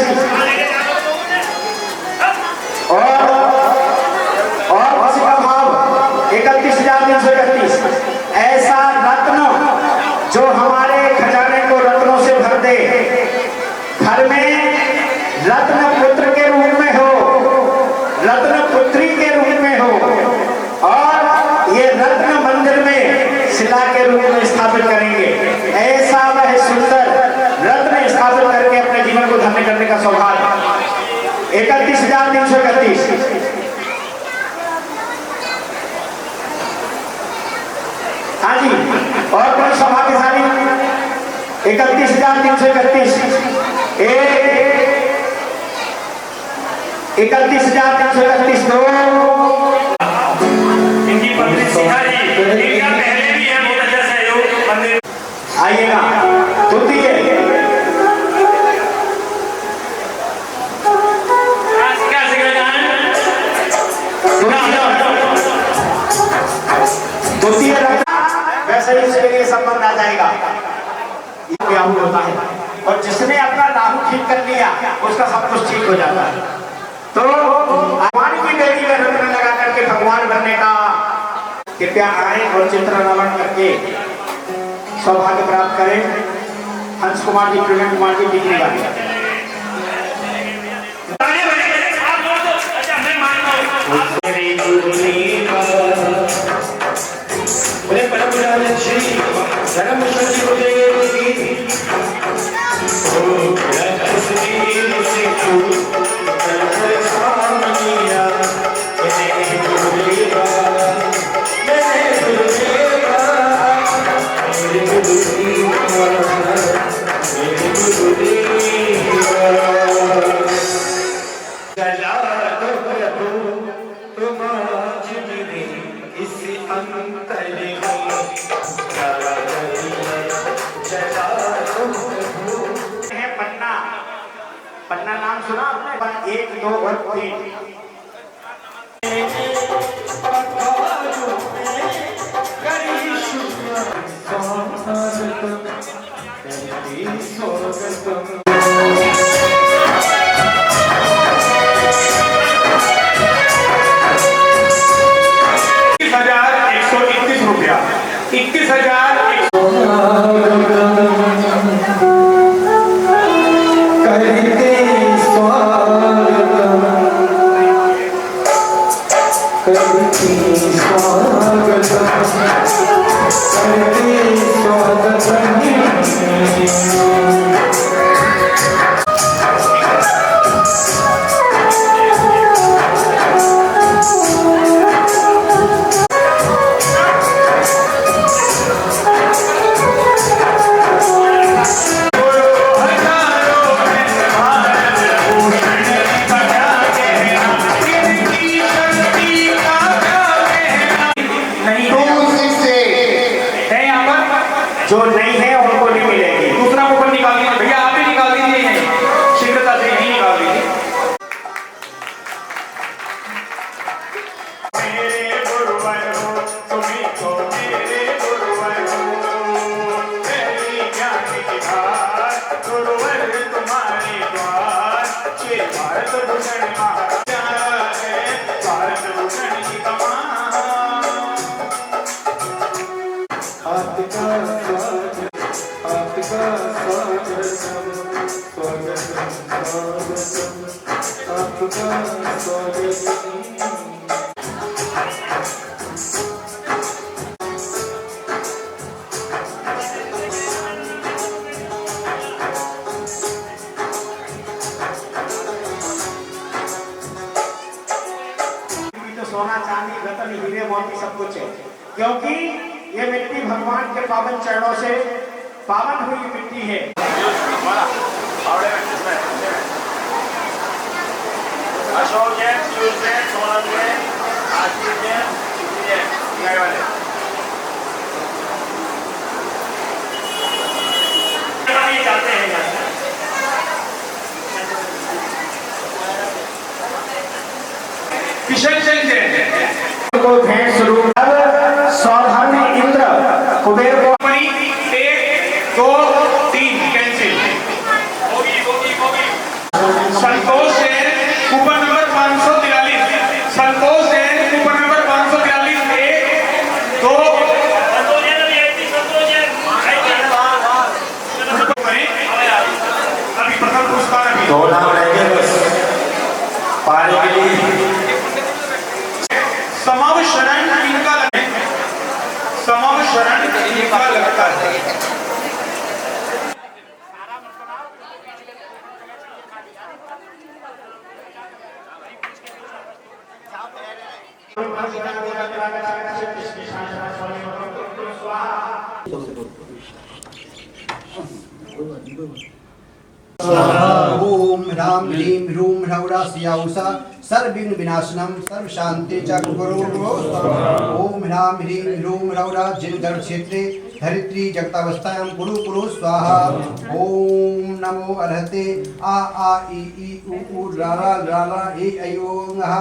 और किसी का भाव 31,331। ऐसा रत्न जो हमारे खजाने को रत्नों से भर दे, घर में रत्न पुत्र के रूप में हो, रत्न पुत्री के रूप में हो और ये रत्न मंदिर में शिला के रूप में स्थापित करेंगे। ऐसा वह सुंदर रत्न स्थापित करके अपने जीवन को धन्य करने का सौभाग्य 31,331। हाँ जी, और कोई सौभाग्यशाली 31,331 31,331 दो। इनकी पत्नी सीता जी, इनका पहले भी है बहुत अच्छा सहयोग मंदिर। आइएगा, द्वितीय वैसे ही उसके लिए संबंध आ जाएगा। ये होता है और जिसने अपना राहु ठीक कर लिया उसका सब कुछ ठीक हो जाता है। तो भगवान की बेटी में रत्न लगा करके भगवान बनने का कृपया आए और चित्र नमन करके सौभाग्य प्राप्त करें। हंस कुमार जी, प्रवीण कुमार जी, टिकने वाले पन्ना मेरा नाम सुना आपने? 1 2 और 3। ₹21,121 21,100 जो नहीं है उनको नहीं मिलेगी। दूसरा कूपन निकाल दीजिए भैया, आप ही निकाल दीजिए, शीघ्रता से यही निकाल दीजिए। मेरे गुरुवर हो तुम्ही तो मेरे गुरुवर हो, तेरी ज्ञान की धार गुरुवर तुम्हारे द्वार। ये भारत भूषण महाराज है, भारत भूषण की कमान। सोना चांदी रत्न हीरे मोती सब कुछ है, क्योंकि ये मिट्टी भगवान के पावन चरणों से पावन हुई मिट्टी है। अशोक जैन, पीयूष जैन, सोनम जैन, आशीष जैन, ये वाले जाते हैं यहाँ से। किशन चंद जैन को भेंट स्वरूप सावधानी इंद्र कुबेर को 1 2 3 कैंसिल होगी। संतोष जैन कूपन नंबर 543, संतोष जैन कूपन नंबर 543 1 2 अभी प्रथम पुरस्कार अभी 2 नाम रहेंगे बस पाने के लिए। समाव शरण इनका लगता है। ओम राम ह्रीम ह्रूम ह्रौरा सियाउषा सर्वविघ्न विनाशनम सर्व शांति चक्रगुरु। ओम राम ह्रीम ह्रूम ह्रौरा जिनगढ़ क्षेत्रे धरित्री जगतावस्थायां गुरु कुरु स्वाहा। ओम नमो अर्हते आ ई उ रा ला ए ऐ ओ ङः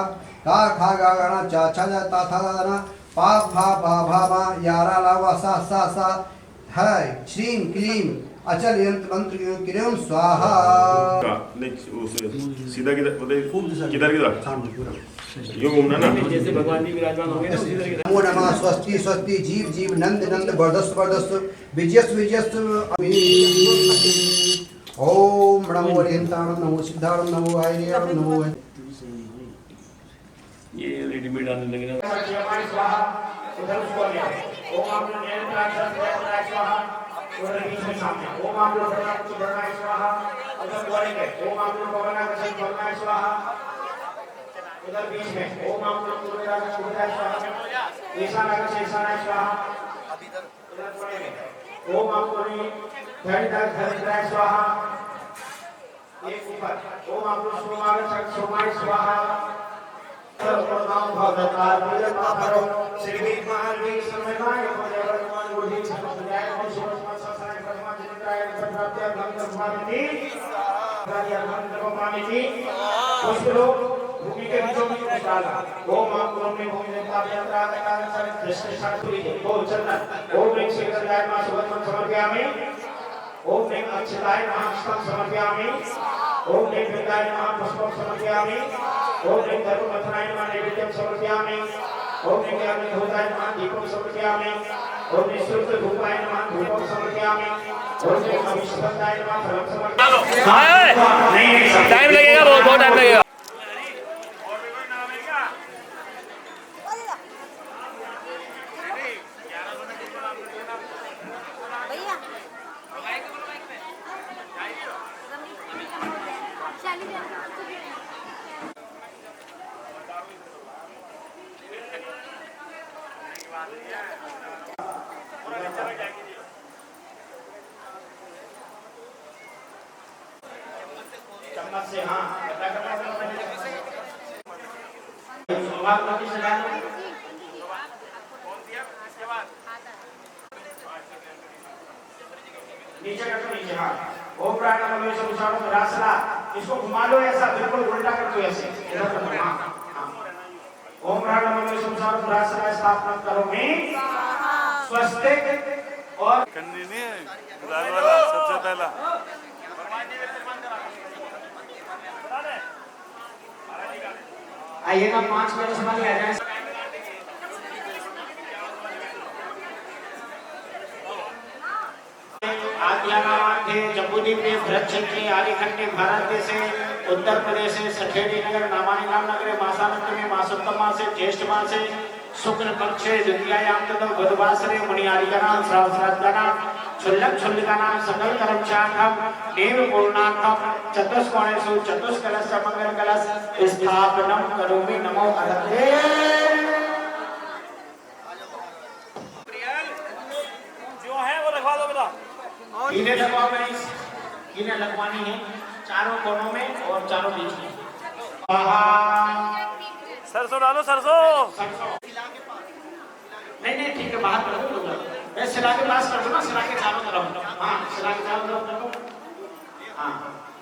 का खा गा गण चा छा जा ता था दा पा फा भा भा मा यारा ला वा सा सा सा है श्रीं क्लीं अचल यंत्र मंत्र क्रियम स्वाहा। सीधा किधर यो घूमना ना, जैसे भगवान जी विराजमान होंगे ना सीधा किधर। नमो नमः स्वस्ति स्वस्ति जीव जीव नंद नंद वर्धस्व वर्धस्व विजयस्व विजयस्व। ओम नमो अरिहंताणं नमो सिद्धाणं नमो आयर्यं नमो। ये रेडीमेड आने लगे ना। उधर उसको ले ओम आप लोग नैन प्रार्थना कराए स्वाहा। उधर बीच में सामने ओम आप लोग बढ़ना स्वाहा। उधर द्वारे पे ओम आप लोग बढ़ना स्वाहा। उधर बीच में ओम आप लोग स्वाहा। ईशान आगे स्वाहा। उधर द्वारे में ओम आप लोग धन स्वाहा। एक ऊपर ओम आप लोग सोमार स्वाहा। नाम भगवतार भजन श्री विद्य महावीर समयमाय भगवान बुद्धि समझाय और सोच में ससाय परमात्मा जिताय प्राप्ति गंगा स्वामी पुष्प लो भूमि के बीचों बीच डाला। ओम आपको में भूमि देवता यंत्र आकार सर दृष्टि शांति ओम चंदन ओम एक शीतलाय मां सुगंधम समर्पयामि। ओम एक अक्षताय महापुष्पम समर्पयामि। ओम एक विद्याय महापुष्पम समर्पयामि। ओम एक धर्मपथनाय नमः नैवेद्यम समर्पयामि। ओम एक अग्निहोत्राय नमः दीपम समर्पयामि। ओम एक शुद्ध धूपाय नमः धूपम समर्पयामि। ओम एक अभिषेकाय नमः फलम समर्पयामि। टाइम लगेगा, बहुत टाइम लगेगा। चम्मच से हाँ पता करना सोमवार नदी से डालो। नीचे रखो नीचे हाँ। ओम प्राणा नमः संसारों में रासला इसको घुमा लो ऐसा बिल्कुल उल्टा कर दो ऐसे इधर कर दो हाँ हाँ। ओम प्राणा नमः संसारों में रासला स्थापना करो में स्वस्तिक और सबसे पहला आइएगा 5 मिनट समय आ जाए। आज्ञानामार्थे जम्बूद्वीप में भरत क्षेत्र आर्यखंड भारत देश उत्तर प्रदेश सखेड़ी नगर नामानी नाम नगर मासानंद में मासोत्तम मास ज्येष्ठ मास शुक्ल पक्ष द्वितीयायाम तथा बुधवासरे मुनियारी का नाम श्रावण का नाम छुल्लक छुल्ल का नाम सकल कर्मचांगम देव पूर्णांगम चतुष्कोणेषु चतुष्कलश मंगल कलश स्थापनम करोमि नमो अरहते। जो है वो रखवा दो बेटा। इन्हें लगवाओ गणेश, इन्हें लगवानी है चारों कोनों में और चारों बीच में। सरसों डालो सरसों। नहीं ठीक है बाहर कर दो। मैं सिला के पास कर दो ना, सिला के चारों तरफ। हाँ सिला के चारों तरफ रखो। हाँ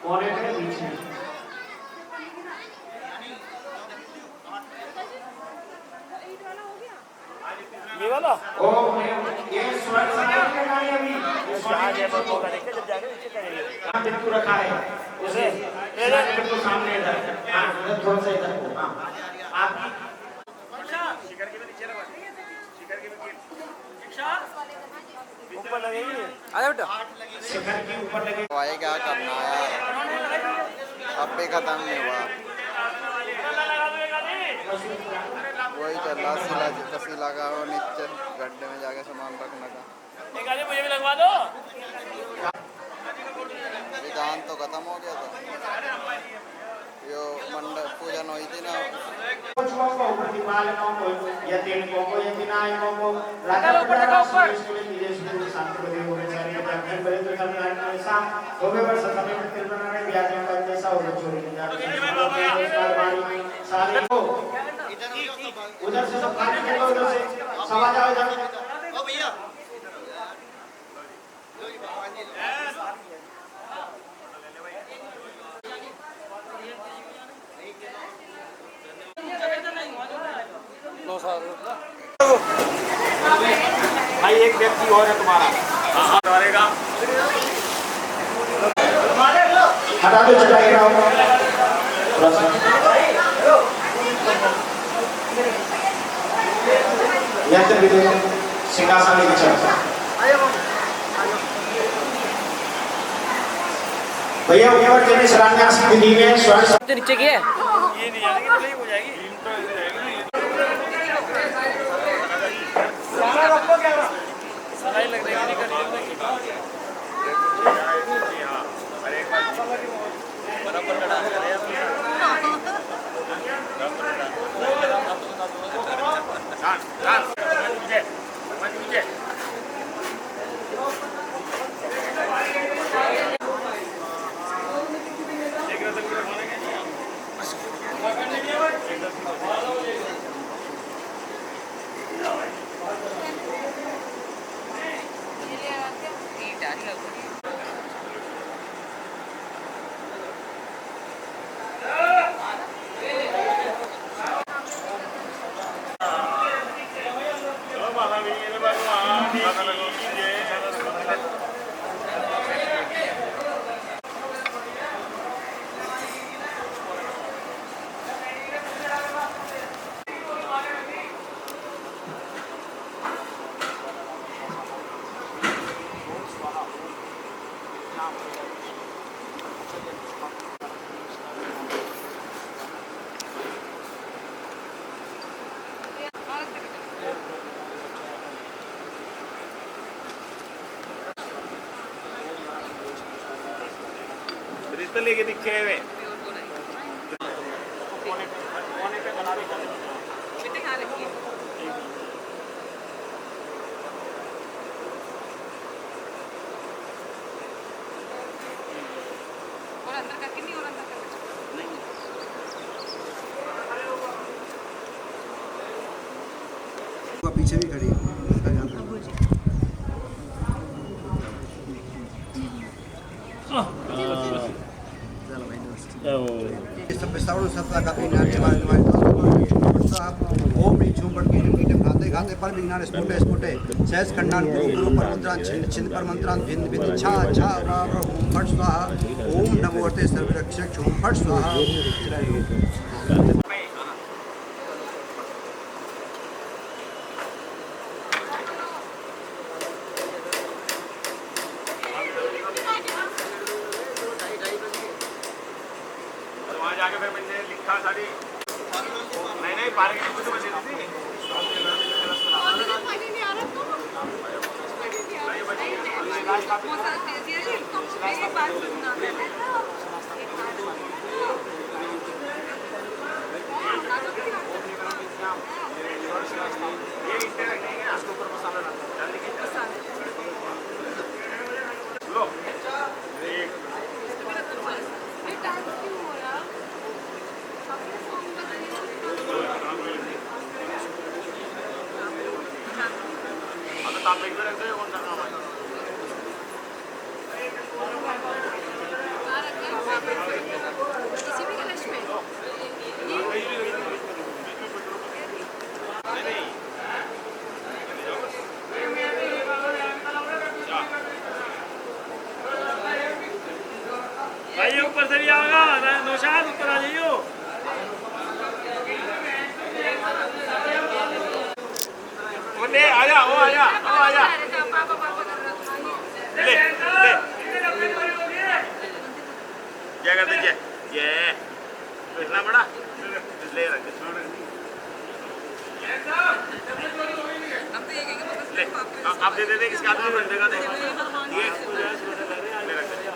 कोने के बीच में। ये वाला ओम ये स्वर समाप्त करना है अभी। बिल्कुल रखा है उसे बिल्कुल सामने इधर। हाँ इधर थोड़ा सा इधर। हाँ आपकी शिखर के नीचे लगा, शिखर के ऊपर लगेगी। अरे बेटा शिखर के ऊपर लगेगी। भाई क्या करना यार, अब भी खत्म नहीं हुआ। वही चल रहा सिला का और नीचे गड्ढे में जाके सामान रखने का। मुझे भी लगवा दो। विधान तो खत्म हो गया था, यो मंडप पूजन हुई थी ना। उधर से सब खाली करो, उधर से सब आ जाओ इधर। ओ भैया भाई एक व्यक्ति और है तुम्हारा हटा दो चटाई यंत्र भी देखो सिंहासन के चलता भैया ऊपर चले शिलान्यास की विधि में स्वर्ण नीचे की है ये नहीं आएगी तो हो जाएगी। सलाई लग रही है बराबर लड़ा पत्तले के दिखे हुए और अंदर करके नहीं और अंदर करके नहीं वो पीछे भी खड़ी है उसका ध्यान रखो। चलो भाई नमस्ते। इस सब प्रस्तावों सत्ता का भी नाट्य वाले ओम ह्रीं झूम पट की पीठे खाते खाते पर विज्ञान स्फुटे स्फुटे सहस खंडान गुरु गुरु पर मुद्रान छिंद छिंद पर मंत्रान भिन्न भिन्न छा छा वा वा ओम फट स्वाहा ओम नमो अर्थे सर्वरक्षक ओम फट स्वाहा। वहाँ जाके फिर मैंने लिखा सारी नहीं पार्क की कुछ बची थी ये इंटरनेट नहीं है उसके ऊपर मसाला लो आप एक बार ऐसे कौन सा काम है किसी भी कलश में भाई ऊपर से भी आएगा नौशाद ऊपर आ जाइयो ले आजा वो आजा वो आजा ले ले क्या करते ये इतना बड़ा ले रख ले आप दे दे किसका आदमी बंदेगा दे ये ले रख ले